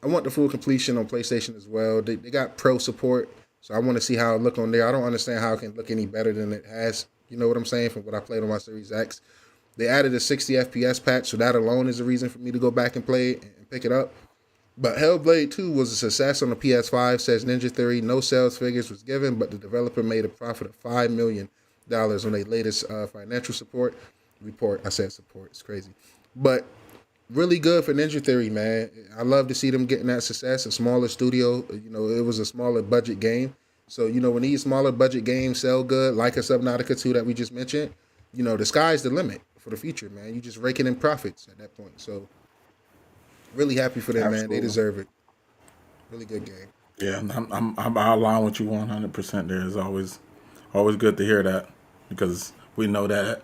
I want the full completion on PlayStation as well. They got pro support, so I want to see how it look on there. I don't understand how it can look any better than it has. You know what I'm saying? From what I played on my Series X, they added a 60 FPS patch, so that alone is a reason for me to go back and play it and pick it up. But Hellblade 2 was a success on the PS5, says Ninja Theory. No sales figures was given, but the developer made a profit of $5 million on their latest financial support report. I said support. It's crazy. But really good for Ninja Theory, man. I love to see them getting that success. A smaller studio, it was a smaller budget game. So, when these smaller budget games sell good, like a Subnautica 2 that we just mentioned, the sky's the limit for the future, man. You just raking in profits at that point. So, really happy for them, man. They Absolutely. deserve it. Really good game. Yeah, I align with you 100%. There is always good to hear that because we know that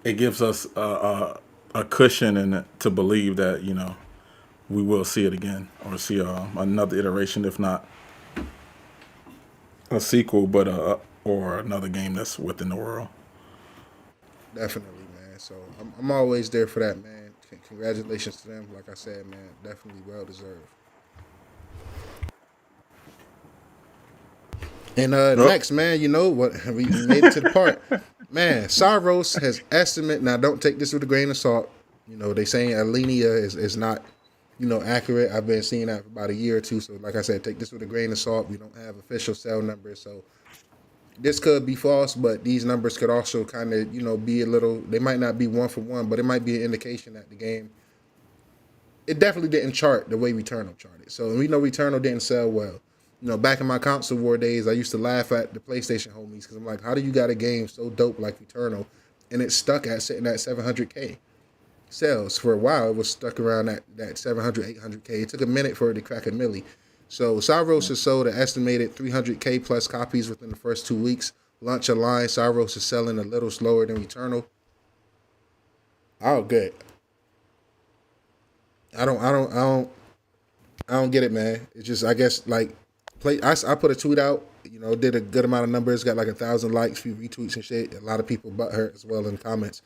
it gives us a cushion and to believe that we will see it again or see another iteration, if not a sequel, but or another game that's within the world. Definitely, man. So, I'm always there for that, man. Congratulations to them. Like I said, man, definitely well deserved. And next, man, you know what? We made it to the part. Man, Saros has estimate. Now, don't take this with a grain of salt. They saying Alenia is not, accurate. I've been seeing that for about a year or two. So, like I said, take this with a grain of salt. We don't have official cell numbers. So, this could be false, but these numbers could also kind of, be a little, they might not be one for one, but it might be an indication that the game, it definitely didn't chart the way Returnal charted. So we know Returnal didn't sell well. Back in my console war days, I used to laugh at the PlayStation homies because I'm like, how do you got a game so dope like Returnal and it's stuck at sitting at 700K sales for a while? It was stuck around that 700, 800K. It took a minute for it to crack a milli. So Saros has sold an estimated 300K plus copies within the first 2 weeks. Launch a line, Saros is selling a little slower than Returnal. Oh, good. I don't get it, man. It's just, I guess, like, I put a tweet out, did a good amount of numbers, got like 1,000 likes, few retweets and shit. A lot of people butthurt as well in the comments.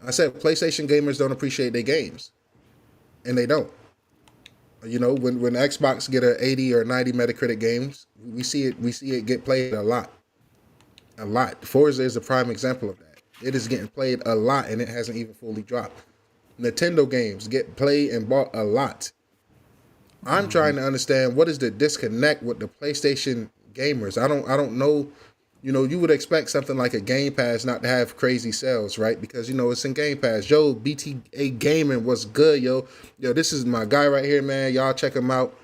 I said PlayStation gamers don't appreciate their games, and they don't. When Xbox get a 80 or 90 Metacritic games, we see it get played a lot. A lot. Forza is a prime example of that. It is getting played a lot, and it hasn't even fully dropped. Nintendo games get played and bought a lot. I'm trying to understand what is the disconnect with the PlayStation gamers. I don't know You know, you would expect something like a Game Pass not to have crazy sales, right? Because you know it's in Game Pass. Yo, BTA Gaming was good, yo. Yo, this is my guy right here, man. Y'all check him out.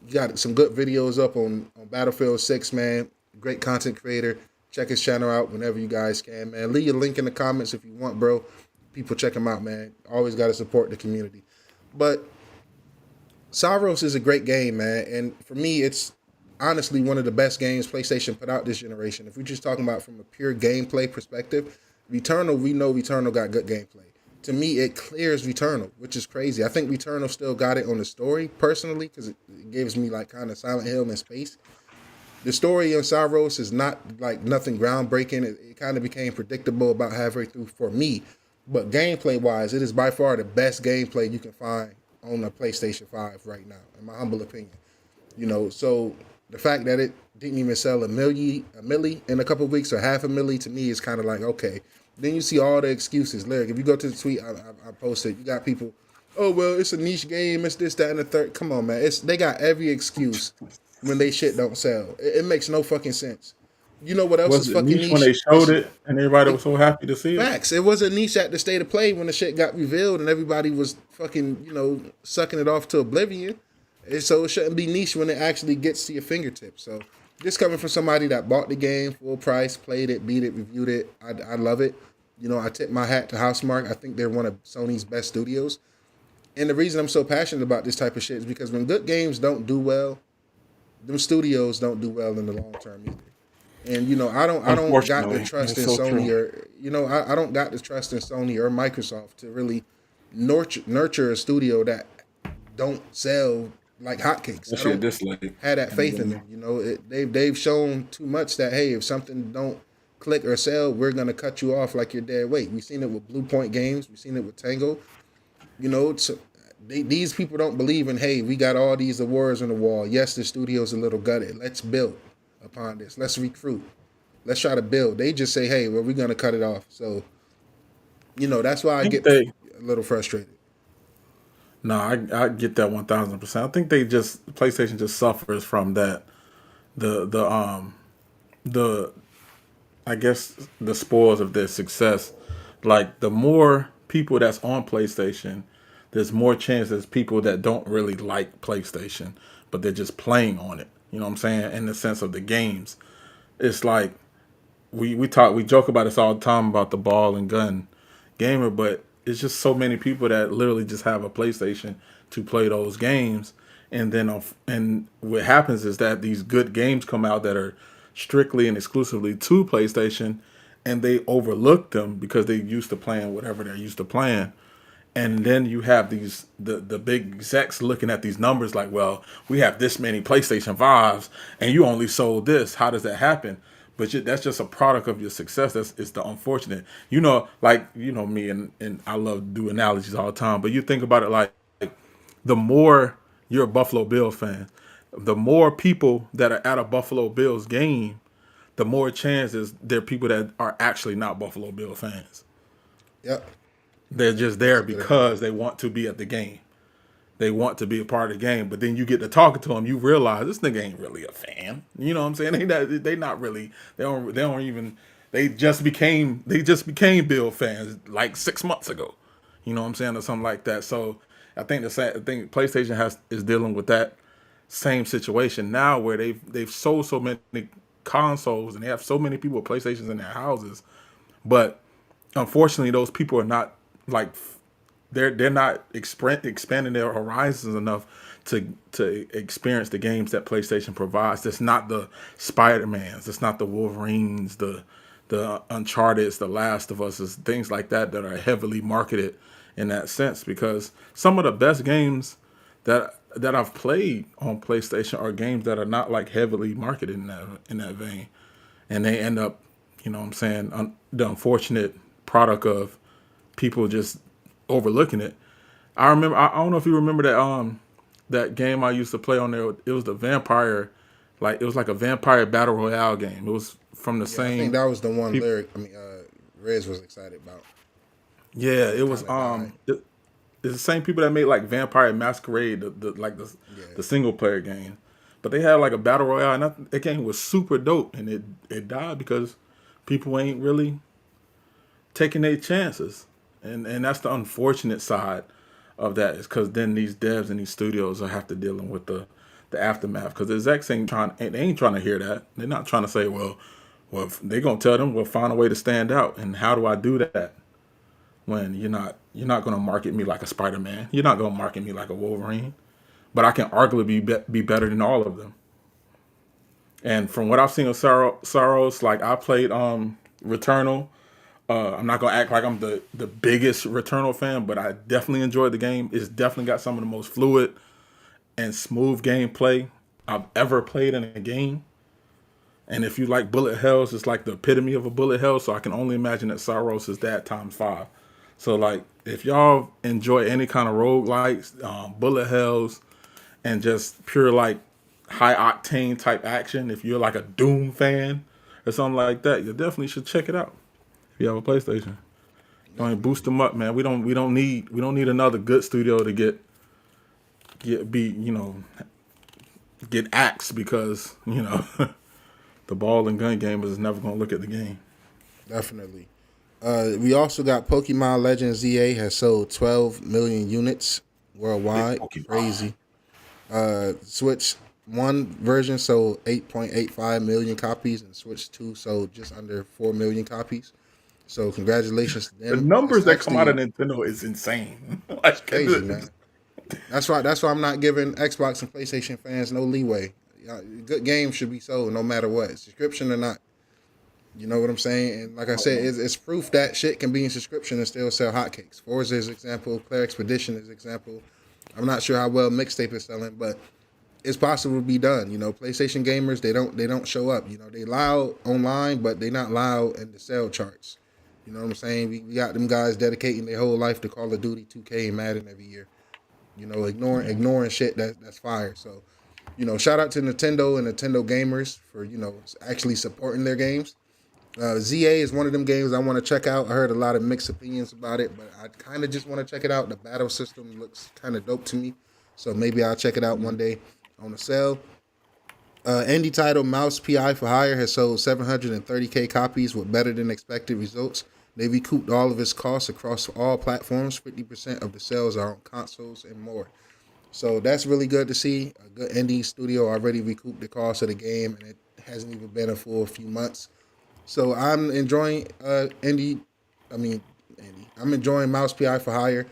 You got some good videos up on Battlefield 6, man. Great content creator. Check his channel out whenever you guys can, man. Leave your link in the comments if you want, bro. People check him out, man. Always got to support the community. But Saros is a great game, man. And for me, it's honestly one of the best games PlayStation put out this generation. If we're just talking about from a pure gameplay perspective, Returnal, we know Returnal got good gameplay. To me, it clears Returnal, which is crazy. I think Returnal still got it on the story, personally, because it gives me like kind of Silent Hill in space. The story on Saros is not like nothing groundbreaking. It kind of became predictable about halfway through for me. But gameplay-wise, it is by far the best gameplay you can find on a PlayStation 5 right now, in my humble opinion. You know, so the fact that it didn't even sell a milli in a couple of weeks or half a milli, to me is kind of like, okay. Then you see all the excuses. Lyric, if you go to the tweet I posted, you got people, oh, well, it's a niche game, it's this, that, and the third. Come on, man. They got every excuse when they shit don't sell. It makes no fucking sense. You know what else Was is it fucking niche niche? when they showed it and everybody was so happy to see it? Facts. It was a niche at the state of play when the shit got revealed and everybody was fucking, you know, sucking it off to oblivion. And so it shouldn't be niche when it actually gets to your fingertips. So this coming from somebody that bought the game full price, played it, beat it, reviewed it. I love it. You know, I tip my hat to Housemarque. I think they're one of Sony's best studios. And the reason I'm so passionate about this type of shit is because when good games don't do well, them studios don't do well in the long term either. And you know, I don't got the Unfortunately, trust in it's so Sony true. or you know, I don't got the trust in Sony or Microsoft to really nurture a studio that don't sell like hotcakes. I Especially at don't this late. have that in the faith in game. them. You know, they've shown too much that hey, if something don't click or sell, we're gonna cut you off like you're dead weight. We've seen it with Blue Point Games. We've seen it with Tango. You know, these people don't believe in hey, we got all these awards on the wall. Yes, the studio's a little gutted. Let's build upon this. Let's recruit. Let's try to build. They just say, hey, well, we're gonna cut it off. So, you know, that's why I I think get they a little frustrated. no, I get that 1000%. I think they just PlayStation just suffers from that the I guess the spoils of their success. Like the more people that's on PlayStation, there's more chance there's people that don't really like PlayStation, but they're just playing on it. You know what I'm saying? In the sense of the games. It's like we joke about this all the time about the ball and gun gamer, but it's just so many people that literally just have a PlayStation to play those games, and then and what happens is that these good games come out that are strictly and exclusively to PlayStation, and they overlook them because they used to playing whatever they're used to playing. And then you have the big execs looking at these numbers like, well, we have this many PlayStation 5s and you only sold this. How does that happen? But that's just a product of your success. It's the unfortunate. You know, like, you know me, and I love to do analogies all the time. But you think about it like the more you're a Buffalo Bills fan, the more people that are at a Buffalo Bills game, the more chances there are people that are actually not Buffalo Bills fans. Yep. They're just That's there a good analogy. because they want to be at the game. They want to be a part of the game. But then you get to talking to them, you realize this nigga ain't really a fan. You know what I'm saying? They not really. They don't even. They just became Bill fans like 6 months ago. You know what I'm saying, or something like that. So I think I think PlayStation is dealing with that same situation now, where they've sold so many consoles and they have so many people with PlayStations in their houses, but unfortunately, those people are not like they're not expanding their horizons enough to experience the games that PlayStation provides. That's not the Spider-Mans, that's not the Wolverines, the Uncharted's, the Last of Us, things like that that are heavily marketed in that sense. Because some of the best games that I've played on PlayStation are games that are not like heavily marketed in that vein, and they end up, you know what I'm saying, the unfortunate product of people just overlooking it. I remember. I don't know if you remember that game I used to play on there. It was the vampire, like it was like a vampire battle royale game. It was from the Yeah, I think same that was the one people. Rez was excited about. Yeah, it was. Kind of died. It's the same people that made like Vampire Masquerade, the Yeah. single player game. But they had like a battle royale, and that game was super dope, and it died because people ain't really taking their chances, and that's the unfortunate side of that, is because then these devs and these studios will have to dealing with the aftermath, because the execs they ain't trying to hear that. They're not trying to say, well, if they're gonna tell them, well, find a way to stand out, and how do I do that when you're not gonna market me like a Spider-Man, you're not gonna market me like a Wolverine, but I can arguably be better than all of them. And from what I've seen of Saros, like I played Returnal. I'm not gonna act like I'm the biggest Returnal fan, but I definitely enjoyed the game. It's definitely got some of the most fluid and smooth gameplay I've ever played in a game. And if you like bullet hells, it's like the epitome of a bullet hell. So I can only imagine that Saros is that times 5. So like, if y'all enjoy any kind of roguelikes, bullet hells, and just pure like high octane type action, if you're like a Doom fan or something like that, you definitely should check it out. If you have a PlayStation, boost them up, man. We don't need another good studio to get axed because the ball and gun gamers is never gonna look at the game. Definitely. We also got Pokemon Legends ZA has sold 12 million units worldwide. Crazy. Switch 1 version sold 8.85 million copies, and Switch 2 sold just under 4 million copies. So congratulations to them. The numbers that come out of Nintendo is insane. Like, crazy, man. That's why I'm not giving Xbox and PlayStation fans no leeway. Good games should be sold no matter what, subscription or not. You know what I'm saying? And like I said, it's proof that shit can be in subscription and still sell hotcakes. Forza is example. Claire Expedition is example. I'm not sure how well Mixtape is selling, but it's possible to be done. PlayStation gamers, they don't show up. They loud online, but they not loud in the sell charts. You know what I'm saying? We got them guys dedicating their whole life to Call of Duty, 2K, and Madden every year. Ignoring shit that's fire. So, shout out to Nintendo and Nintendo gamers for, actually supporting their games. ZA is one of them games I want to check out. I heard a lot of mixed opinions about it, but I kind of just want to check it out. The battle system looks kind of dope to me, so maybe I'll check it out one day on the sale. Indie title Mouse PI for Hire has sold 730K copies with better than expected results. They recouped all of its costs across all platforms. 50% of the sales are on consoles and more. So that's really good to see. A good indie studio already recouped the cost of the game, and it hasn't even been a full few months. So I'm enjoying I'm enjoying Mouse PI for Hire.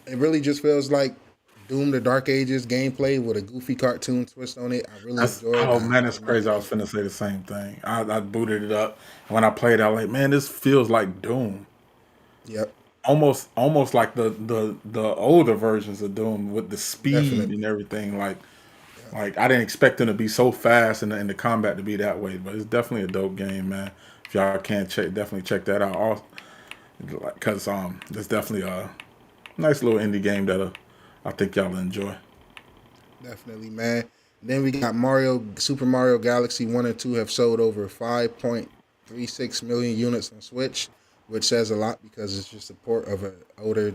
It really just feels like Doom the Dark Ages gameplay with a goofy cartoon twist on it. I really enjoyed it. Oh man, that's crazy. I was finna say the same thing. I booted it up. And when I played it, I was like, man, this feels like Doom. Yep. Almost like the older versions of Doom with the speed and everything. Like I didn't expect them to be so fast and the combat to be that way, but it's definitely a dope game, man. If y'all can definitely check that out. Because it's definitely a nice little indie game that I think y'all enjoy. Definitely, man. Then we got Super Mario Galaxy 1 and 2 have sold over 5.36 million units on Switch, which says a lot because it's just support of an older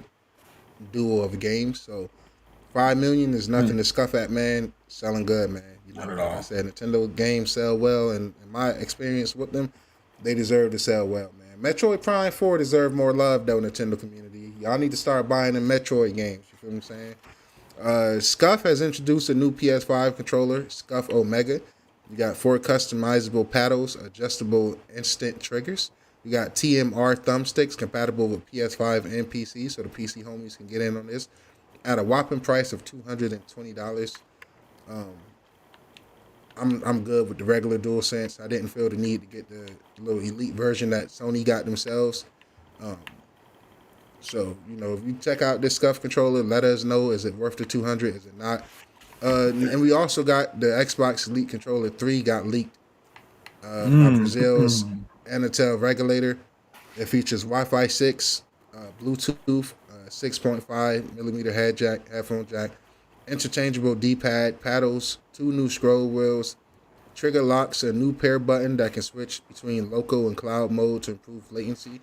duo of games. So 5 million is nothing to scuff at, man. Selling good, man. Not at like all. I said, Nintendo games sell well, and in my experience with them, they deserve to sell well, man. Metroid Prime 4 deserve more love, though, Nintendo community. Y'all need to start buying the Metroid games. You feel what I'm saying? Scuff has introduced a new PS5 controller, Scuff Omega. You got 4 customizable paddles, adjustable instant triggers. We got TMR thumbsticks compatible with PS5 and PC, so the PC homies can get in on this at a whopping price of $220. I'm good with the regular DualSense. I didn't feel the need to get the little elite version that Sony got themselves. So, if you check out this Scuff controller, let us know. Is it worth the $200? Is it not? And we also got the Xbox Elite Controller 3 got leaked by Brazil's Anatel regulator. It features Wi-Fi 6, Bluetooth, 6.5 millimeter headphone jack, interchangeable D-pad, paddles, 2 new scroll wheels, trigger locks, a new pair button that can switch between local and cloud mode to improve latency,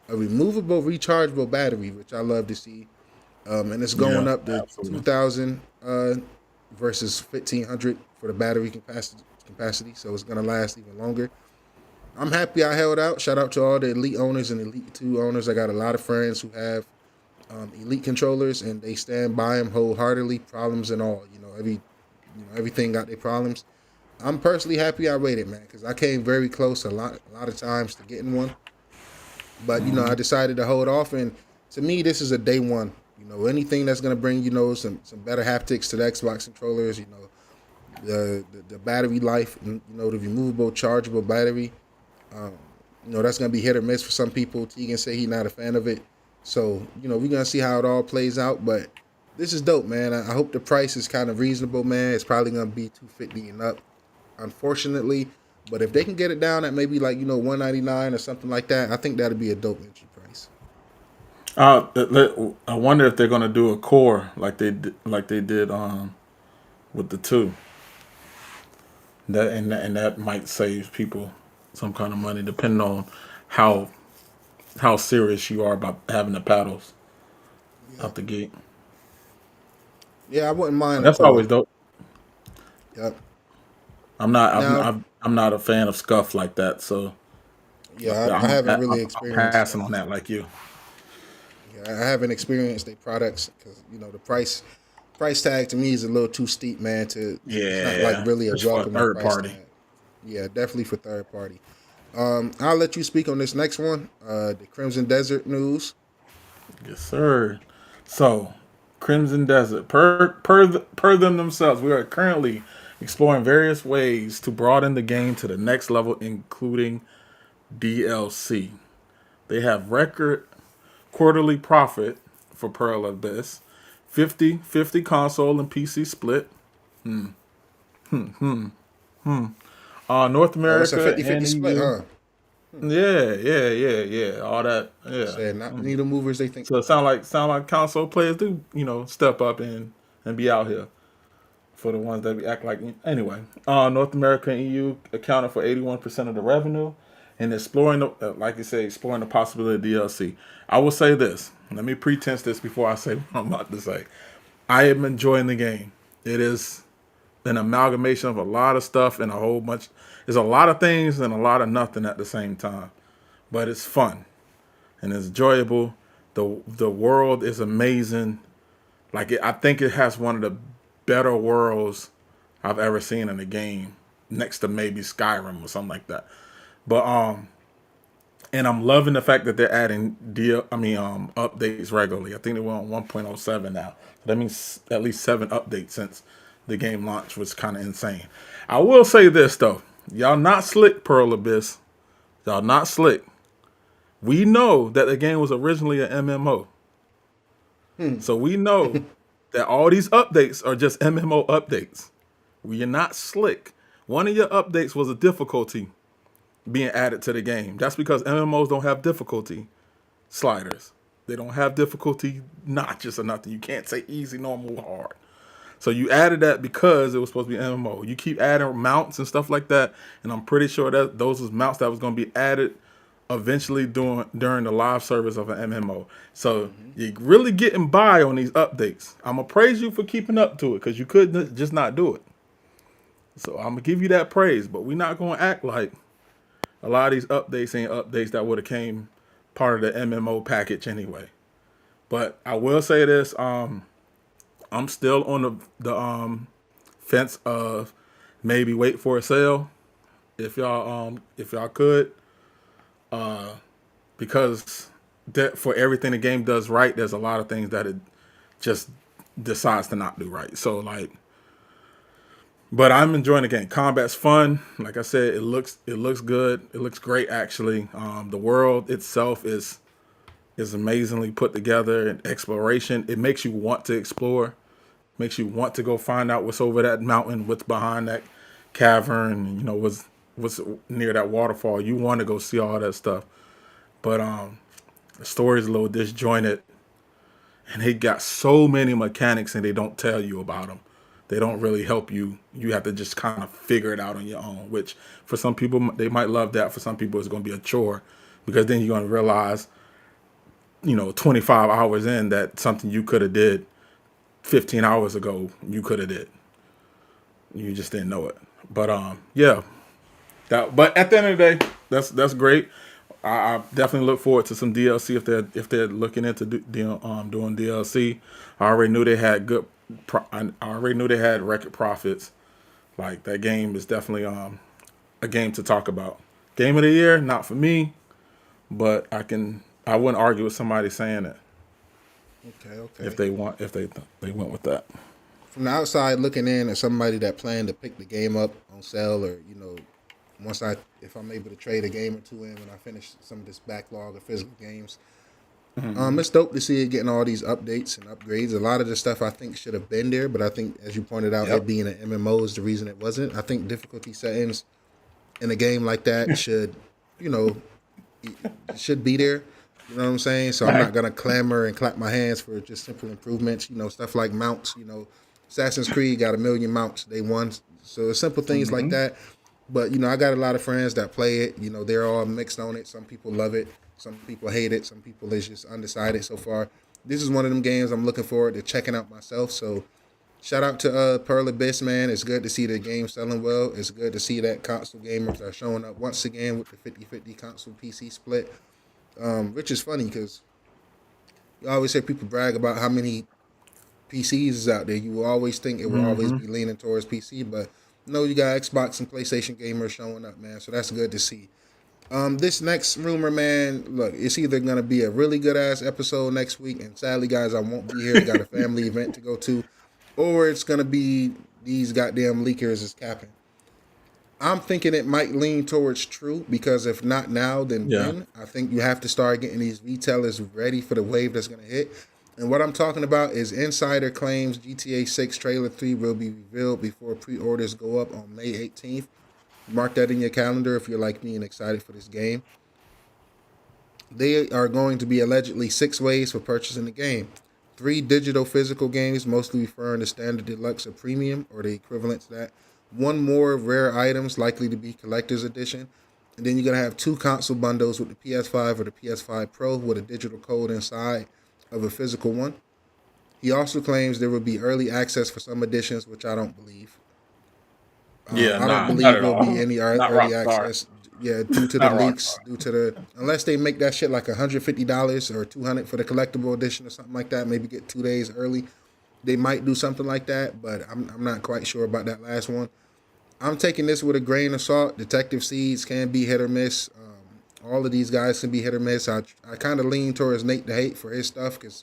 a removable rechargeable battery, which I love to see, and it's going up to $2,000 versus 1500 for the battery capacity. So it's gonna last even longer. I'm happy I held out. Shout out to all the Elite owners and Elite 2 owners. I got a lot of friends who have Elite controllers, and they stand by them wholeheartedly, problems and all. Everything got their problems. I'm personally happy I waited, man, because I came very close a lot of times to getting one. But I decided to hold off, and to me, this is a day one. Anything that's gonna bring some better haptics to the Xbox controllers. The battery life, and the removable chargeable battery. That's gonna be hit or miss for some people. Tegan say he's not a fan of it, so we're gonna see how it all plays out. But this is dope, man. I hope the price is kind of reasonable, man. It's probably gonna be $250 and up, unfortunately. But if they can get it down at maybe like $199 or something like that, I think that'd be a dope entry price. I wonder if they're gonna do a core like they did with the 2. That might save people some kind of money, depending on how serious you are about having the paddles out the gate. Yeah, I wouldn't mind. That's always dope. Yep. I'm not a fan of scuff like that, so yeah, I haven't really I'm experienced. passing on that like you. Yeah, I haven't experienced their products because the price tag to me is a little too steep, man. It's not like really a it's for welcome third price party. tag. Yeah, definitely for third party. I'll let you speak on this next one, the Crimson Desert news. Yes, sir. So, Crimson Desert, per them themselves, we are currently exploring various ways to broaden the game to the next level, including DLC. They have record quarterly profit for Pearl Abyss, 50-50 console and PC split. North America It's a 50-50 and split, EU. huh? Yeah. All that. Yeah. Said not the needle movers they think. So it sound like console players do, step up and be out here. For the ones that we act like anyway. North America and EU accounted for 81% of the revenue, and exploring exploring the possibility of DLC. I will say this. Let me pretense this before I say what I'm about to say. I am enjoying the game. It is an amalgamation of a lot of stuff and a whole bunch. There's a lot of things and a lot of nothing at the same time, but it's fun and it's enjoyable. The world is amazing. I think it has one of the better worlds I've ever seen in a game, next to maybe Skyrim or something like that. But and I'm loving the fact that they're adding updates regularly. I think they were on 1.07 now. So that means at least 7 updates since the game launch, was kind of insane. I will say this though, y'all not slick, Pearl Abyss. Y'all not slick. We know that the game was originally an MMO. So we know that all these updates are just MMO updates. You're not slick. One of your updates was a difficulty being added to the game. That's because MMOs don't have difficulty sliders. They don't have difficulty notches or nothing. You can't say easy, normal, hard. So you added that because it was supposed to be MMO. You keep adding mounts and stuff like that, and I'm pretty sure that those was mounts that was going to be added eventually during the live service of an MMO. So you're really getting by on these updates. I'm going to praise you for keeping up to it, because you couldn't just not do it. So I'm going to give you that praise, but we're not going to act like a lot of these updates ain't updates that would have came part of the MMO package anyway. But I will say this, I'm still on the fence of maybe wait for a sale if y'all could. Because for everything the game does right, there's a lot of things that it just decides to not do right. So but I'm enjoying the game. Combat's fun. Like I said, it looks good. It looks great actually. The world itself is amazingly put together, and exploration. It makes you want to explore. Makes you want to go find out what's over that mountain, what's behind that cavern, what's near that waterfall. You want to go see all that stuff. But the story's a little disjointed, and they got so many mechanics and they don't tell you about them. They don't really help you. You have to just kind of figure it out on your own, which for some people, they might love that. For some people, it's going to be a chore, because then you're going to realize, 25 hours in, that something you could have did 15 hours ago, you could have did. You just didn't know it. But yeah. But at the end of the day, that's great. I definitely look forward to some DLC if they're looking into doing DLC. I already knew they had I already knew they had record profits. Like that game is definitely a game to talk about. Game of the year, not for me, but I wouldn't argue with somebody saying it Okay. if they went with that. From the outside looking in, as somebody that planned to pick the game up on sale, or if I'm able to trade a game or two in when I finish some of this backlog of physical games. It's dope to see it getting all these updates and upgrades. A lot of the stuff I think should have been there, but I think, as you pointed out, it being an MMO is the reason it wasn't. I think difficulty settings in a game like that should be there. You know what I'm saying? So I'm not gonna clamor and clap my hands for just simple improvements. Stuff like mounts. Assassin's Creed got 1 million mounts day one. So simple things like that. But I got a lot of friends that play it. They're all mixed on it. Some people love it. Some people hate it. Some people is just undecided so far. This is one of them games I'm looking forward to checking out myself. So shout out to Pearl Abyss, man. It's good to see the game selling well. It's good to see that console gamers are showing up once again with the 50-50 console PC split. Which is funny because you always hear people brag about how many PCs is out there. You will always think it will always be leaning towards PC, but no, you got Xbox and PlayStation gamers showing up, man. So that's good to see. This next rumor, man, look, it's either going to be a really good-ass episode next week, and sadly, guys, I won't be here. I got a family event to go to, or it's going to be these goddamn leakers is capping. I'm thinking it might lean towards true, because if not now, then when? I think you have to start getting these retailers ready for the wave that's going to hit. And what I'm talking about is insider claims GTA 6 Trailer 3 will be revealed before pre-orders go up on May 18th. Mark that in your calendar if you're like me and excited for this game. They are going to be allegedly 6 ways for purchasing the game. 3 digital physical games, mostly referring to standard, deluxe, or premium, or the equivalent to that. 1 more rare items, likely to be collector's edition. And then you're going to have 2 console bundles with the PS5 or the PS5 Pro with a digital code inside of a physical one. He also claims there will be early access for some editions, which I don't believe. I don't believe there'll be any early access. Yeah, due to the leaks, unless they make that shit like $150 or $200 for the collectible edition or something like that. Maybe get 2 days early. They might do something like that, but I'm not quite sure about that last one. I'm taking this with a grain of salt. Detective Seeds can be hit or miss. All of these guys can be hit or miss. I kind of lean towards Nate the Hate for his stuff because,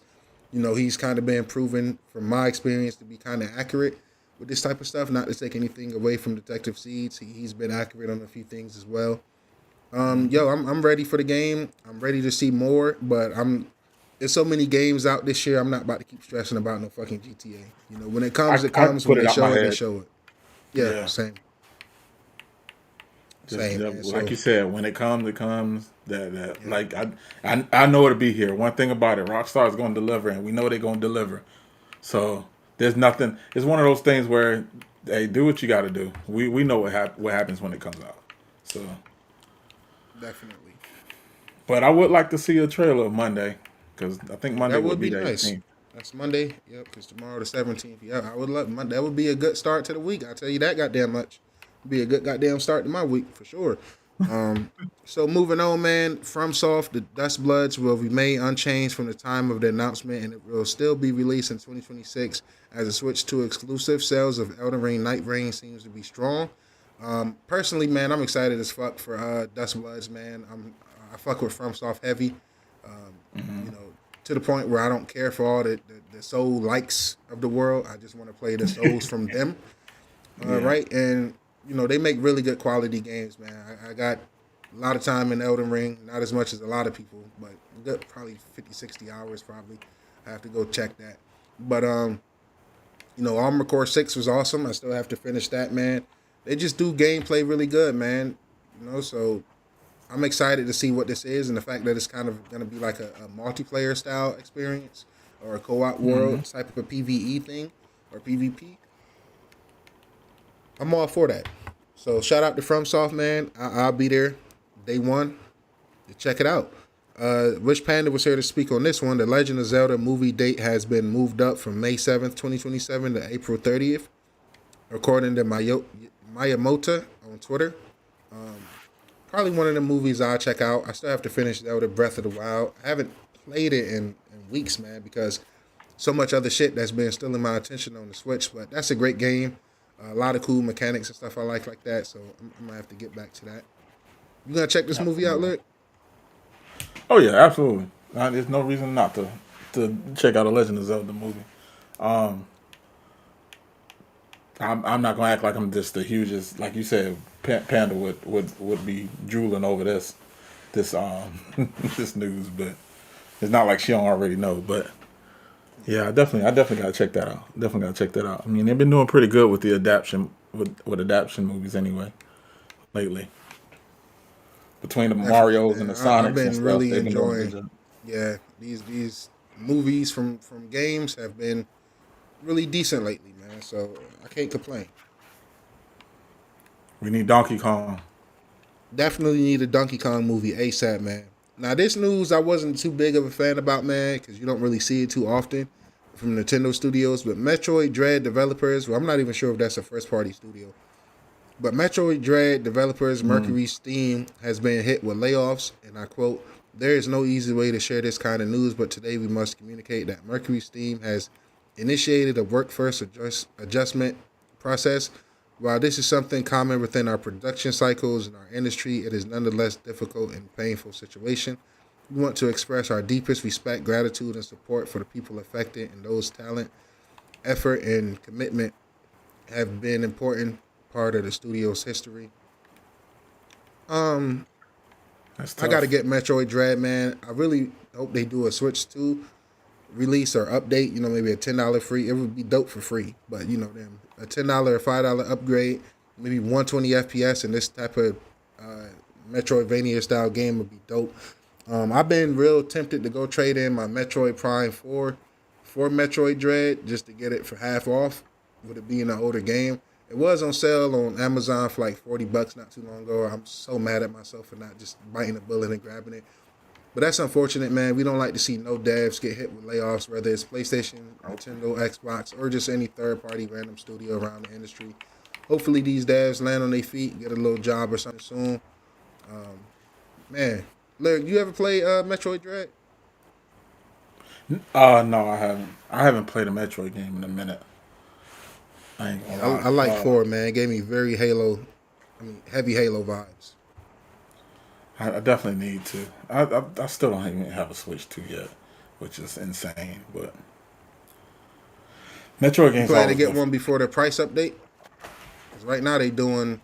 he's kind of been proven, from my experience, to be kind of accurate with this type of stuff. Not to take anything away from Detective Seeds. He's been accurate on a few things as well. I'm ready for the game. I'm ready to see more, but there's so many games out this year. I'm not about to keep stressing about no fucking GTA. When it comes, it comes. When they show it, they show it. Yeah. Same. Man. Like you said, when it comes, it comes. Like I know it'll be here. One thing about it, Rockstar is going to deliver, and we know they're going to deliver. So there's nothing. It's one of those things where they do what you got to do. We know what happens when it comes out. So definitely. But I would like to see a trailer Monday, because I think Monday would be the nice. 18th. That's Monday. Yep, because tomorrow the 17th. Yeah, I would love Monday. That would be a good start to the week. I tell you that goddamn much. Be a good goddamn start to my week for sure. So moving on, man. FromSoft, the Dust Bloods will remain unchanged from the time of the announcement, and it will still be released in 2026 as a switch to exclusive. Sales of Elden Ring Night Reign seems to be strong. Personally, man, I'm excited as fuck for Dust Bloods, man. I fuck with FromSoft heavy. To the point where I don't care for all the soul likes of the world. I just want to play the souls from them. Right? And they make really good quality games, man. I got a lot of time in Elden Ring, not as much as a lot of people, but good, probably 50, 60 hours probably. I have to go check that. But, Armored Core 6 was awesome. I still have to finish that, man. They just do gameplay really good, man. So I'm excited to see what this is, and the fact that it's kind of going to be like a multiplayer style experience or a co-op world type of a PvE thing or PvP. I'm all for that. So shout out to FromSoft, man. I'll be there day one to check it out. Rich Panda was here to speak on this one. The Legend of Zelda movie date has been moved up from May 7th, 2027 to April 30th. according to Mayamota on Twitter. Probably one of the movies I'll check out. I still have to finish Zelda Breath of the Wild. I haven't played it in weeks, man, because so much other shit that's been stealing my attention on the Switch. But that's a great game. A lot of cool mechanics and stuff I like that. So I'm gonna have to get back to that. You gonna check this movie out, Lyric? Oh yeah, absolutely. There's no reason not to check out a Legend of Zelda movie. Um, I'm not gonna act like I'm just the hugest, like you said. Panda would be drooling over this this news, but it's not like she don't already know. But yeah, I definitely gotta check that out. Definitely gotta check that out. I mean, they've been doing pretty good with the adaptation with adaptation movies anyway lately. Between the Definitely, Mario's and the man. I've Sonics and been stuff, really they've been doing a good enjoying. job. Yeah, these movies from games have been really decent lately, man. So I can't complain. We need Donkey Kong. Definitely need a Donkey Kong movie ASAP, man. Now this news I wasn't too big of a fan about, man, because you don't really see it too often from Nintendo Studios. But Metroid Dread developers, well, I'm not even sure if that's a first party studio. But Metroid Dread developers Mercury Steam has been hit with layoffs, and I quote, "There is no easy way to share this kind of news, but today we must communicate that Mercury Steam has initiated a workforce adjustment process. While this is something common within our production cycles and our industry, it is nonetheless difficult and painful situation. We want to express our deepest respect, gratitude, and support for the people affected and those talent, effort, and commitment have been important part of the studio's history. Um, That's I got to tough. get Metroid Dread, man. I really hope they do a Switch 2 release or update. You know, maybe a $10 free. It would be dope for free, but you know, them a $10 or $5 upgrade, maybe 120 FPS, and this type of Metroidvania style game would be dope. I've been real tempted to go trade in my Metroid Prime 4 for Metroid Dread just to get it for half off, with it being an older game. It was on sale on Amazon for like $40 not too long ago. I'm so mad at myself for not just biting the bullet and grabbing it. But that's unfortunate, man. We don't like to see no devs get hit with layoffs, whether it's PlayStation, Nintendo, Xbox, or just any third-party random studio around the industry. Hopefully these devs land on their feet, get a little job or something soon. Man, Lyric, you ever play Metroid Dread? No, I haven't. I haven't played a Metroid game in a minute. I ain't gonna Yeah, lie. I like 4, man. It gave me very heavy Halo vibes. I definitely need to. I still don't even have a Switch 2 yet, which is insane. But Metroid You games plan to always get good. one before the price update? Because right now they doing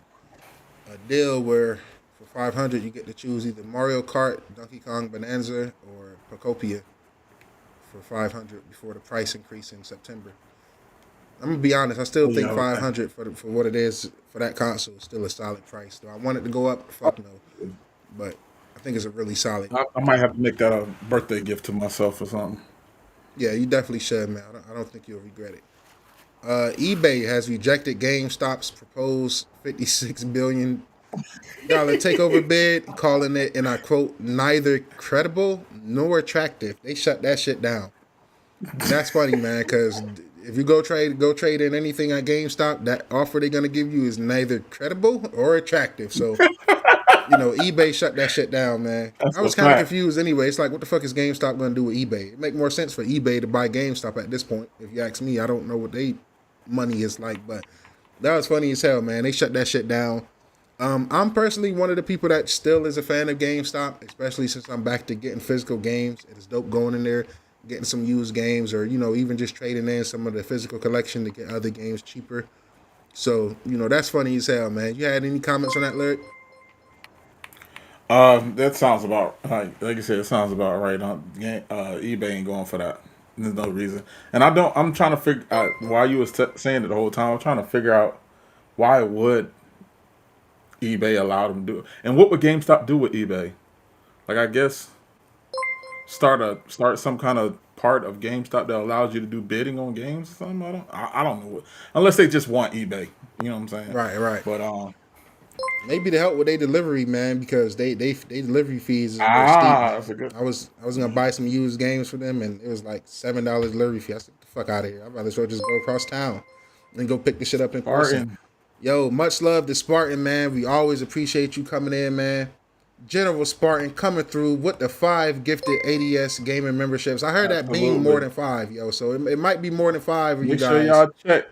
a deal where for 500 you get to choose either Mario Kart, Donkey Kong Bonanza, or Procopia for 500 before the price increase in September. I'm gonna be honest. I still Oh, think yeah, okay. 500 for what it is for that console is still a solid price. Do I want it to go up? Fuck no. But I think it's a really solid. I might have to make that a birthday gift to myself or something. Yeah, you definitely should, man. I don't think you'll regret it. eBay has rejected GameStop's proposed $56 billion takeover bid, calling it, and I quote, neither credible nor attractive. They shut that shit down. And that's funny, man, because if you go trade in anything at GameStop, that offer they're gonna give you is neither credible or attractive. So, you know, eBay shut that shit down, man. That's I a was kind of fact. confused anyway. It's like, what the fuck is GameStop gonna do with eBay? It make more sense for eBay to buy GameStop at this point. If you ask me, I don't know what they money is like, but that was funny as hell, man. They shut that shit down. I'm personally one of the people that still is a fan of GameStop, especially since I'm back to getting physical games. It is dope going in there, getting some used games, or you know, even just trading in some of the physical collection to get other games cheaper. So you know, that's funny as hell, man. You had any comments on that, Lyric? That sounds about like you said. It sounds about right. eBay ain't going for that. There's no reason. And I don't. I'm trying to figure out why you was saying it the whole time. I'm trying to figure out why would eBay allow them to do it, and what would GameStop do with eBay? Like I guess start some kind of part of GameStop that allows you to do bidding on games or something. I don't know what, unless they just want eBay. You know what I'm saying? Right, right. But Maybe to help with their delivery, man, because they delivery fees is a little steep, man. that's a good. I was gonna buy some used games for them, and it was like $7 delivery fee. I said, "Get the fuck out of here! I'd rather as well just go across town." and go pick the shit up in person. Spartan. Yo, much love to Spartan, man. We always appreciate you coming in, man. General Spartan coming through with the 5 gifted ADS gaming memberships. I heard that being more than 5, yo. So it might be more than 5 of you Make guys. sure y'all check.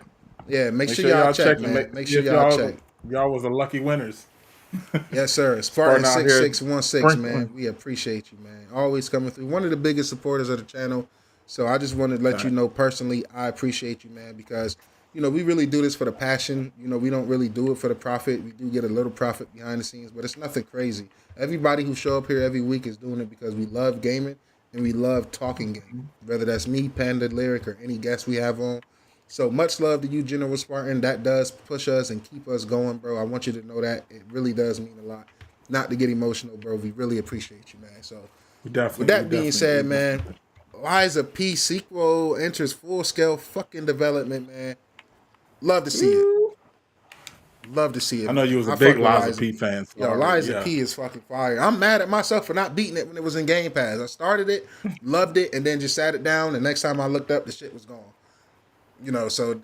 Yeah, make Make sure y'all check, and man. Make see sure if y'all check. Y'all was the lucky winners. Yes, sir. Spartan Spartan out here 6616, man. sprinkling. We appreciate you, man. Always coming through. One of the biggest supporters of the channel. So I just wanted to let you know personally, I appreciate you, man, because we really do this for the passion. We don't really do it for the profit. We do get a little profit behind the scenes, but it's nothing crazy. Everybody who show up here every week is doing it because we love gaming and we love talking gaming, whether that's me, Panda, Lyric, or any guests we have on. So much love to you, General Spartan. That does push us and keep us going, bro. I want you to know that. It really does mean a lot. Not to get emotional, bro. We really appreciate you, man. So with that being said, man, Liza P sequel enters full-scale fucking development, man. Love to see it. Love to see it. I know you was a I big fuck with Liza P fan. So Yo, Liza P is fucking fire. I'm mad at myself for not beating it when it was in Game Pass. I started it, loved it, and then just sat it down. The next time I looked up, the shit was gone. So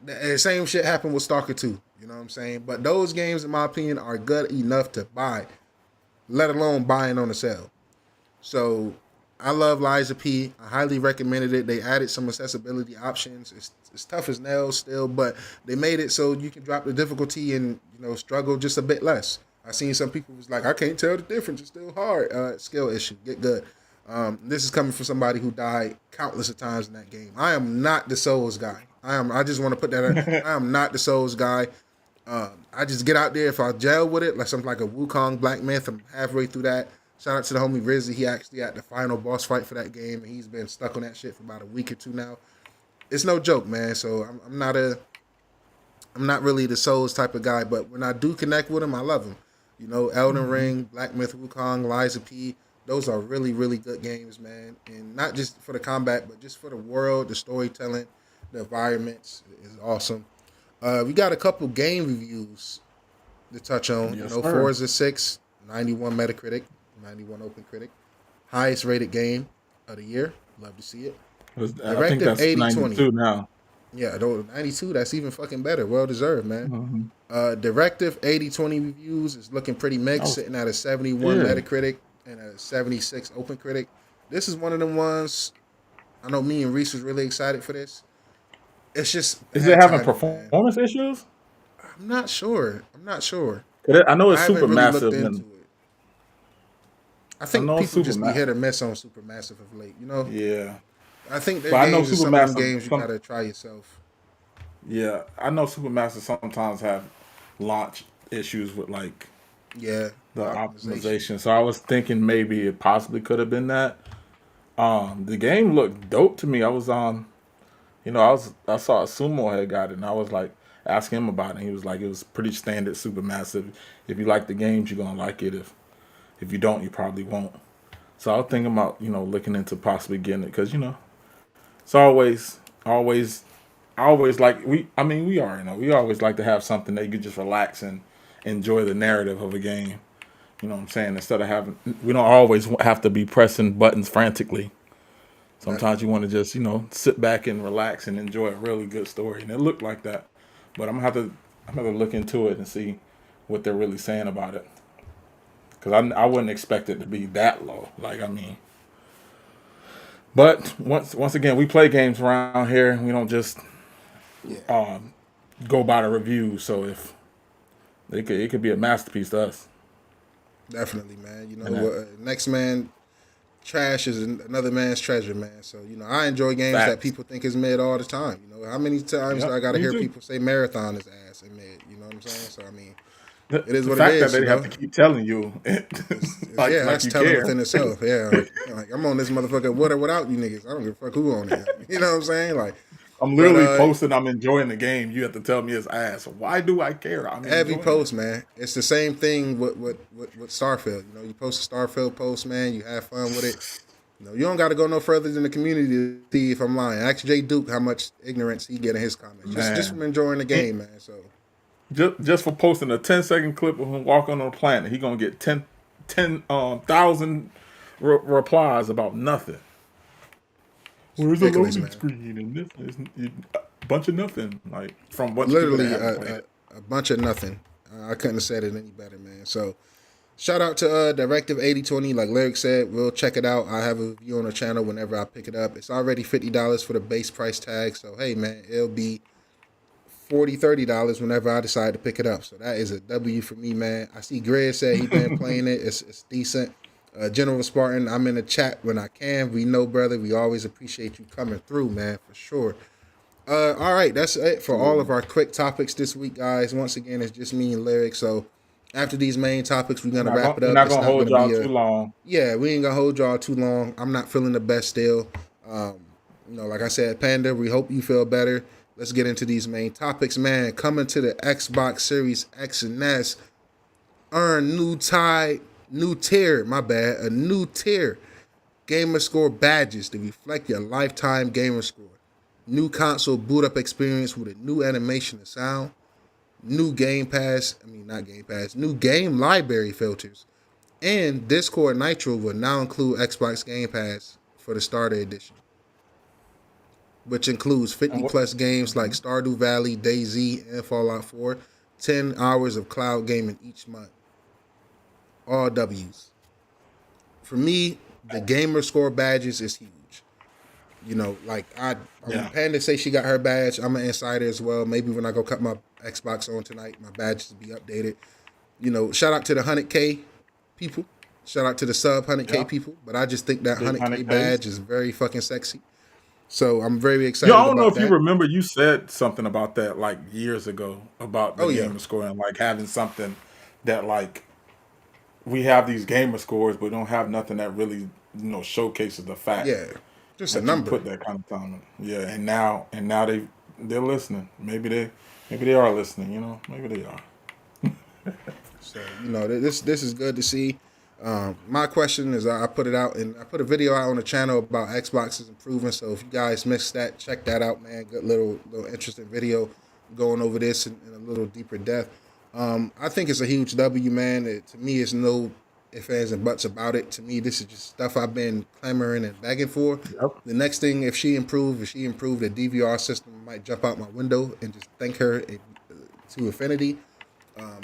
the same shit happened with Stalker 2. You know what I'm saying? But those games, in my opinion, are good enough to buy, let alone buying on the sale. So I love Liza P. I highly recommended it. They added some accessibility options. It's tough as nails still, but they made it so you can drop the difficulty and struggle just a bit less. I seen some people was like, I can't tell the difference. It's still hard. Skill issue. Get good. This is coming from somebody who died countless of times in that game. I am not the Souls guy. I just want to put that in. I am not the Souls guy. I just get out there if I gel with it, like something like a Wukong Black Myth. I'm halfway through that. Shout out to the homie Rizzy. He actually had the final boss fight for that game, and he's been stuck on that shit for about a week or two now. It's no joke, man. So I'm not really the Souls type of guy, but when I do connect with him, I love him. Elden Ring, Black Myth, Wukong, Liza P. Those are really, really good games, man. And not just for the combat, but just for the world, the storytelling, the environments is awesome. We got a couple game reviews to touch on. Yes, Forza 6, 91 Metacritic, 91 Open Critic. Highest rated game of the year. Love to see it. I think that's 92 now. Yeah, 92, that's even fucking better. Well deserved, man. Directive 80/20 reviews is looking pretty mixed, sitting at a 71 Metacritic and a 76 Open Critic. This is one of them ones, I know me and Reese was really excited for this. It's just... Is it having performance issues? I'm not sure. I know it's super massive. I think people just be hit or miss on Supermassive of late, Yeah. I think their games are some of them games you gotta try yourself. Yeah, I know Supermassive sometimes have launch issues with the optimization. So I was thinking maybe it possibly could have been that. The game looked dope to me. I was on, I saw a Sumo had got it, and I was like asking him about it. And he was like, it was pretty standard Supermassive. If you like the games, you're gonna like it. If you don't, you probably won't. So I was thinking about looking into possibly getting it because it's always like we already know we always like to have something that you can just relax and enjoy the narrative of a game. You know what I'm saying? Instead of we don't always have to be pressing buttons frantically. Sometimes you want to just, sit back and relax and enjoy a really good story. And it looked like that. But I'm gonna have to look into it and see what they're really saying about it. Because I wouldn't expect it to be that low. But once again, we play games around here. And we don't just go by the reviews. So if it could be a masterpiece to us. Definitely, man. Next man trash is another man's treasure, man. So I enjoy games that people think is mid all the time. How many times I gotta hear people say Marathon is ass and mid? You know what I'm saying? So it is what it is. That they have to keep telling you, that's telling within itself. Yeah, like I'm on this motherfucker with or without you niggas. I don't give a fuck who on it. You know what I'm saying? I'm literally posting. I'm enjoying the game. You have to tell me it's ass. Why do I care? Every post, man. It's the same thing with Starfield. You post a Starfield post, man. You have fun with it. You don't got to go no further than the community to see if I'm lying. Ask Jay Duke how much ignorance he get in his comments. Just from enjoying the game, man. So. Just for posting a 10-second clip of him walking on a planet, he gonna get 10,000 replies about nothing. Where's the loading screen? And this bunch of nothing. Like from bunch of people Literally that haven't played it. a bunch of nothing. I couldn't have said it any better, man. So shout out to Directive 8020. Like Lyric said, we'll check it out. I have a review on the channel whenever I pick it up. It's already $50 for the base price tag. So hey, man, it'll be $40, $30 whenever I decide to pick it up. So that is a W for me, man. I see Greg said he's been playing it. It's decent. General Spartan, I'm in the chat when I can. We know, brother. We always appreciate you coming through, man, for sure. All right, that's it for all of our quick topics this week, guys. Once again, it's just me and Lyric. So after these main topics, we're gonna wrap it up. We're not It's gonna hold gonna y'all be too long. Yeah, we ain't gonna hold y'all too long. I'm not feeling the best still. Like I said, Panda, we hope you feel better. Let's get into these main topics, man. Coming to the Xbox Series X and S, earn new tier, a new tier. Gamer score badges to reflect your lifetime gamer score. New console boot up experience with a new animation and sound. New new game library filters. And Discord Nitro will now include Xbox Game Pass for the starter edition, which includes 50 plus games like Stardew Valley, DayZ, and Fallout 4. 10 hours of cloud gaming each month. All W's. For me, the gamer score badges is huge. Panda say she got her badge. I'm an insider as well. Maybe when I go cut my Xbox on tonight, my badges will be updated. Shout out to the 100K people. Shout out to the sub 100K people. But I just think that 100K badge is very fucking sexy. So I'm very excited about that. I don't know if you remember, you said something about that like years ago about the gamer score and like having something that like we have these gamer scores, but don't have nothing that really showcases the fact. Yeah, just a that number. You put that kind of time in. Yeah, and now they're listening. Maybe they are listening. Maybe they are. So this is good to see. My question is, I put it out and I put a video out on the channel about Xbox's improving. So if you guys missed that, check that out, man. Good little interesting video going over this in a little deeper depth. I think it's a huge W, man. To me, it's no ifs, ands, and buts about it. To me, this is just stuff I've been clamoring and begging for. Yep. The next thing, if she improved the DVR system, I might jump out my window and just thank her to infinity.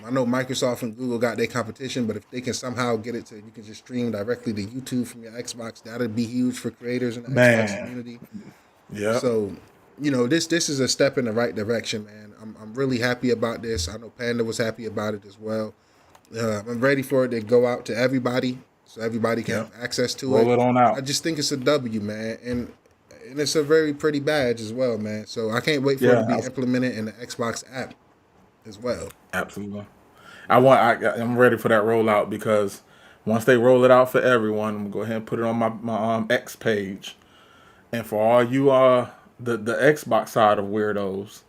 I know Microsoft and Google got their competition, but if they can somehow get it to you can just stream directly to YouTube from your Xbox, that'd be huge for creators in the Xbox community. Yeah. So, this is a step in the right direction, man. I'm really happy about this. I know Panda was happy about it as well. I'm ready for it to go out to everybody, so everybody can have access to it. Roll it on out. I just think it's a W, man, and it's a very pretty badge as well, man. So I can't wait for it to be implemented in the Xbox app as well. Absolutely. I'm ready for that rollout because once they roll it out for everyone, I'm gonna go ahead and put it on my X page. And for all you the Xbox side of weirdos,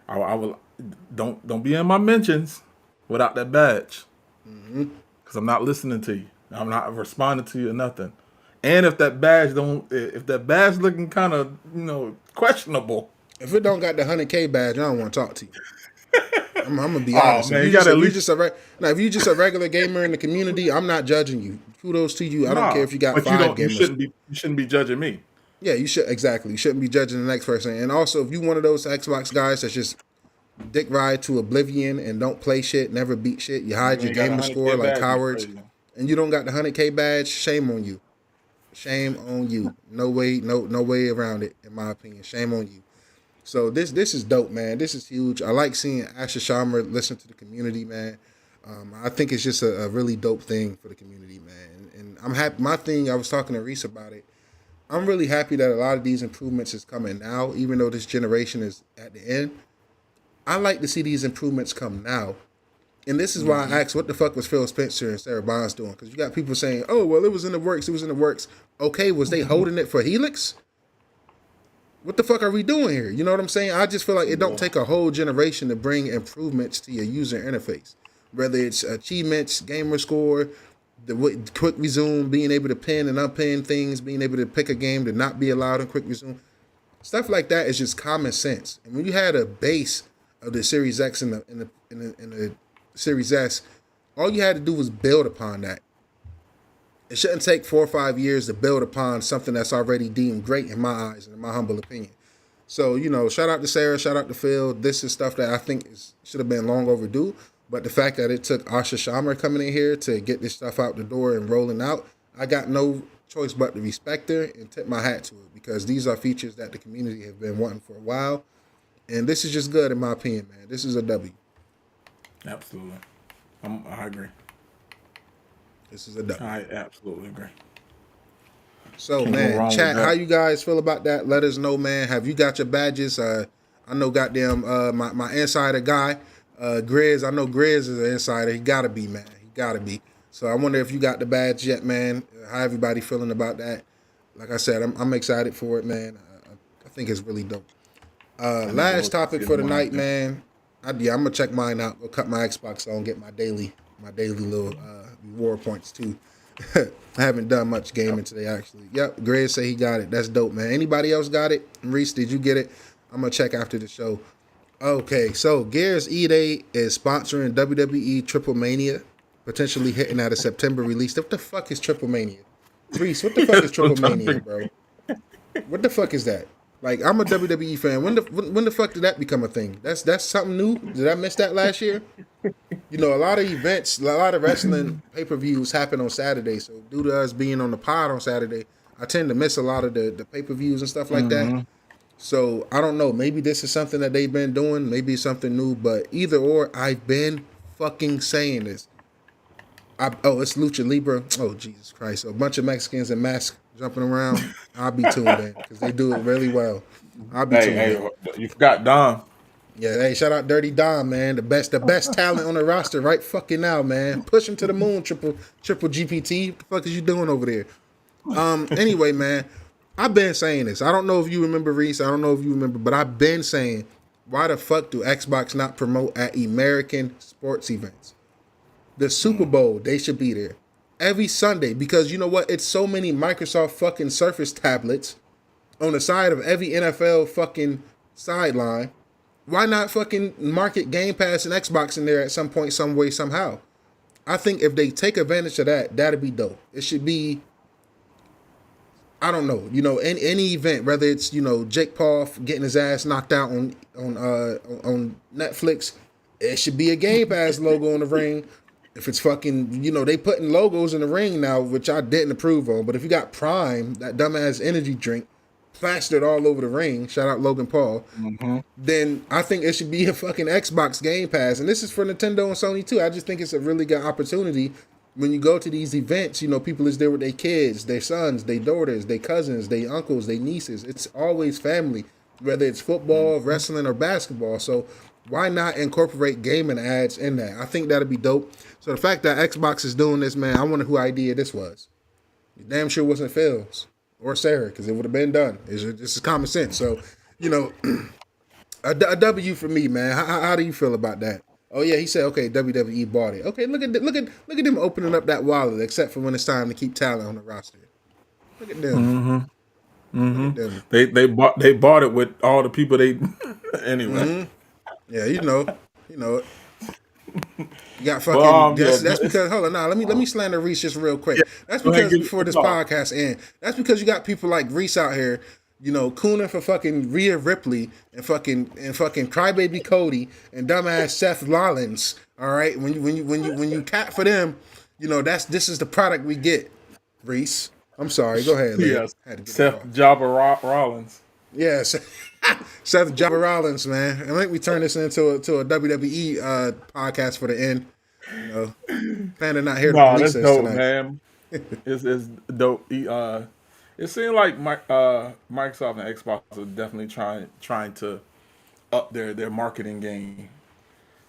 I will don't be in my mentions without that badge. Because I'm not listening to you. I'm not responding to you or nothing. And if that badge looking kind of questionable, if it don't got the 100K badge, I don't want to talk to you. I'm gonna be honest. Man, if you just a regular gamer in the community, I'm not judging you. Kudos to you. I don't care if you got 5 gamers. You shouldn't be judging me. Yeah, you should exactly. You shouldn't be judging the next person. And also, if you one of those Xbox guys that's just dick ride to oblivion and don't play shit, never beat shit, you hide your gamer score like cowards, and you don't got the 100K badge, shame on you. Shame on you. No way around it, in my opinion. Shame on you. So this is dope, man. This is huge. I like seeing Asher Sharma listen to the community, man. I think it's just a really dope thing for the community, man. And I'm happy. My thing, I was talking to Reese about it. I'm really happy that a lot of these improvements is coming now, even though this generation is at the end. I like to see these improvements come now. And this is why I asked, what the fuck was Phil Spencer and Sarah Bonds doing? Because you got people saying, oh, well, it was in the works. Okay, was they holding it for Helix? What the fuck are we doing here? You know what I'm saying? I just feel like it don't take a whole generation to bring improvements to your user interface. Whether it's achievements, gamer score, the quick resume, being able to pin and unpin things, being able to pick a game to not be allowed in quick resume. Stuff like that is just common sense. And when you had a base of the Series X and the Series S, all you had to do was build upon that. It shouldn't take 4 or 5 years to build upon something that's already deemed great in my eyes and in my humble opinion. So, shout out to Sarah, shout out to Phil. This is stuff that I think should have been long overdue. But the fact that it took Asha Shammer coming in here to get this stuff out the door and rolling out, I got no choice but to respect her and tip my hat to it, because these are features that the community have been wanting for a while. And this is just good in my opinion, man. This is a W. Absolutely. I agree. This is a W. I absolutely agree. So, Can't go man, wrong with chat, that. how you guys feel about that? Let us know, man. Have you got your badges? I know goddamn my insider guy, Grizz. I know Grizz is an insider. He gotta be, man. He gotta be. So I wonder if you got the badge yet, man. How everybody feeling about that? Like I said, I'm excited for it, man. I think it's really dope. Last topic for the night, man. I'm gonna check mine out. Go cut my Xbox on, get my daily little reward points too. I haven't done much gaming today, actually. Yep, Greg say he got it. That's dope, man. Anybody else got it? Reese, did you get it? I'm gonna check after the show. Okay, so Gears E-Day is sponsoring WWE Triple Mania, potentially hitting at a September release. What the fuck is Triple Mania? Reese, what the fuck is Triple Mania, bro? What the fuck is that? Like, I'm a WWE fan. When the fuck did that become a thing? That's something new? Did I miss that last year? A lot of events, a lot of wrestling pay-per-views happen on Saturday. So due to us being on the pod on Saturday, I tend to miss a lot of the pay-per-views and stuff like that. So I don't know. Maybe this is something that they've been doing. Maybe it's something new. But either or, I've been fucking saying this. It's Lucha Libre. Oh, Jesus Christ. A bunch of Mexicans in masks jumping around. I'll be tuned in because they do it really well. I'll be tuned in. You forgot Dom. Yeah, hey, shout out Dirty Dom, man. The best talent on the roster right fucking now, man. Push him to the moon, triple GPT. What the fuck is you doing over there? Anyway, man, I've been saying this. I don't know if you remember, Reese. I don't know if you remember, but I've been saying, why the fuck do Xbox not promote at American sports events? The Super Bowl, they should be there every Sunday, because you know what? It's so many Microsoft fucking Surface tablets on the side of every NFL fucking sideline. Why not fucking market Game Pass and Xbox in there at some point, some way, somehow? I think if they take advantage of that, that'd be dope. It should be, I don't know, any event, whether it's, Jake Paul getting his ass knocked out on Netflix, it should be a Game Pass logo on the ring. If it's fucking, they putting logos in the ring now, which I didn't approve of. But if you got Prime, that dumbass energy drink, plastered all over the ring, shout out Logan Paul, then I think it should be a fucking Xbox Game Pass. And this is for Nintendo and Sony too. I just think it's a really good opportunity. When you go to these events, people is there with their kids, their sons, their daughters, their cousins, their uncles, their nieces. It's always family, whether it's football, wrestling, or basketball. So why not incorporate gaming ads in that? I think that'd be dope. So the fact that Xbox is doing this, man, I wonder who idea this was. Damn sure wasn't Phil's or Sarah, because it would have been done. This is common sense. So, a W for me, man. How do you feel about that? Oh yeah, he said, okay, WWE bought it. Okay, look at them opening up that wallet, except for when it's time to keep talent on the roster. Look at them. Look at them. They bought it with all the people they anyway. Yeah, you know it. You got fucking. That's because. Hold on, now let me slander Reese just real quick. That's because before this podcast ends, that's because you got people like Reese out here, cooning for fucking Rhea Ripley and fucking Crybaby Cody and dumbass Seth Rollins. All right, when you cat for them, this is the product we get. Reese, I'm sorry. Go ahead. Yes, Seth Jabba Rollins. Yes. Seth Jabba Rollins, man. I think we turn this into a WWE podcast for the end. Panda not here to police that's us dope, tonight. man. It's dope. It seemed like Microsoft and Xbox are definitely trying to up their marketing game,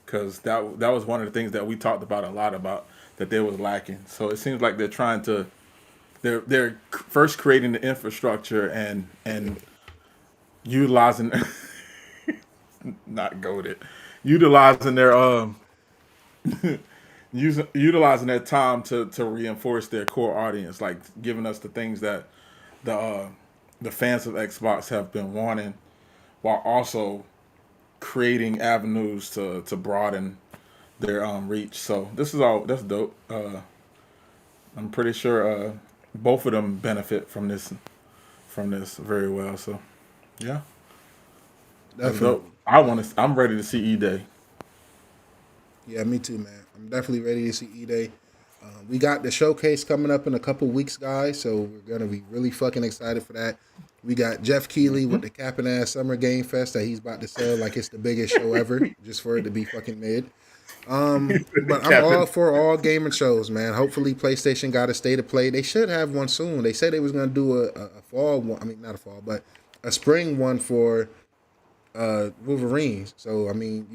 because that was one of the things that we talked about a lot about that they was lacking. So it seems like they're first creating the infrastructure and utilizing not goaded, utilizing their utilizing their time to reinforce their core audience, like giving us the things that the fans of Xbox have been wanting, while also creating avenues to broaden their reach. So that's dope. I'm pretty sure both of them benefit from this very well. So yeah. Definitely. I'm ready to see E-Day. Yeah, me too, man. I'm definitely ready to see E-Day. We got the showcase coming up in a couple weeks, guys. So we're gonna be really fucking excited for that. We got Jeff Keighley with the Capping Ass Summer Game Fest that he's about to sell like it's the biggest show ever, just for it to be fucking mid. But I'm all Captain. for all gaming shows, man. Hopefully, PlayStation got a state of play. They should have one soon. They said they was gonna do a fall one. I mean, not a fall, but a spring one for Wolverines. So I mean,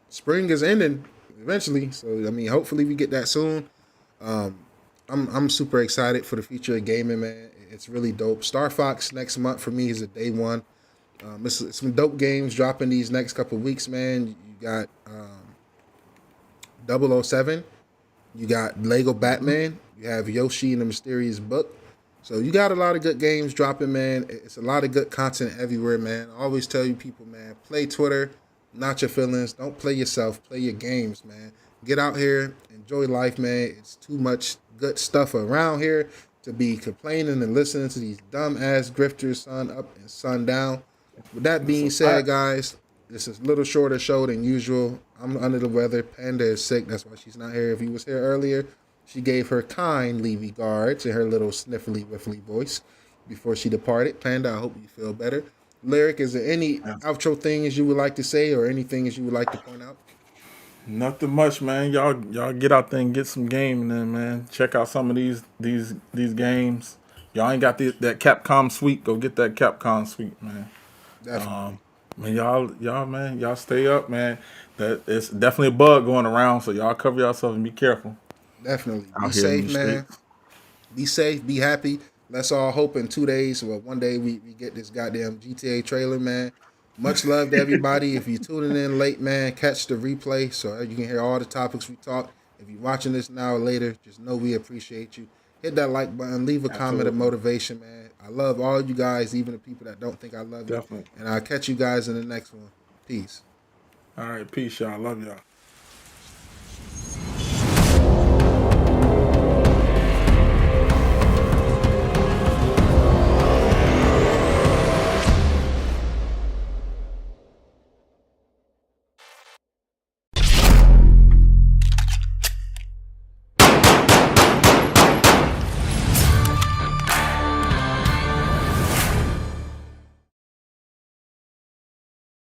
spring is ending eventually. So I mean, hopefully we get that soon. I'm super excited for the future of gaming, man. It's really dope. Star Fox next month for me is a day one. It's some dope games dropping these next couple weeks, man. You got 007. You got Lego Batman. You have Yoshi and the Mysterious Book. So you got a lot of good games dropping, man. It's a lot of good content everywhere, man. I always tell you people, man, play Twitter, not your feelings. Don't play yourself. Play your games, man. Get out here, enjoy life, man. It's too much good stuff around here to be complaining and listening to these dumb ass grifters, sun up and sun down. With that being said, guys, this is a little shorter show than usual. I'm under the weather. Panda is sick. That's why she's not here. If you was here earlier, she gave her kindly regards in her little sniffly whiffly voice before she departed. Panda, I hope you feel better. Lyric, is there any outro things you would like to say or anything you would like to point out? Nothing much, man. Y'all get out there and get some gaming in, man. Check out some of these games. Y'all ain't got that Capcom suite. Go get that Capcom suite, man. Definitely. Man, y'all stay up, man. That it's definitely a bug going around, so y'all cover yourself and be careful Definitely. Be out here in safe, these man. streets. Be safe. Be happy. Let's all hope in 2 days, well, one day we get this goddamn GTA trailer, man. Much love to everybody. If you're tuning in late, man, catch the replay so you can hear all the topics we talk. If you're watching this now or later, just know we appreciate you. Hit that like button. Leave a comment of Absolutely. motivation, man. I love all you guys, even the people that don't think I love you. Definitely. And I'll catch you guys in the next one. Peace. All right, peace, y'all. Love y'all.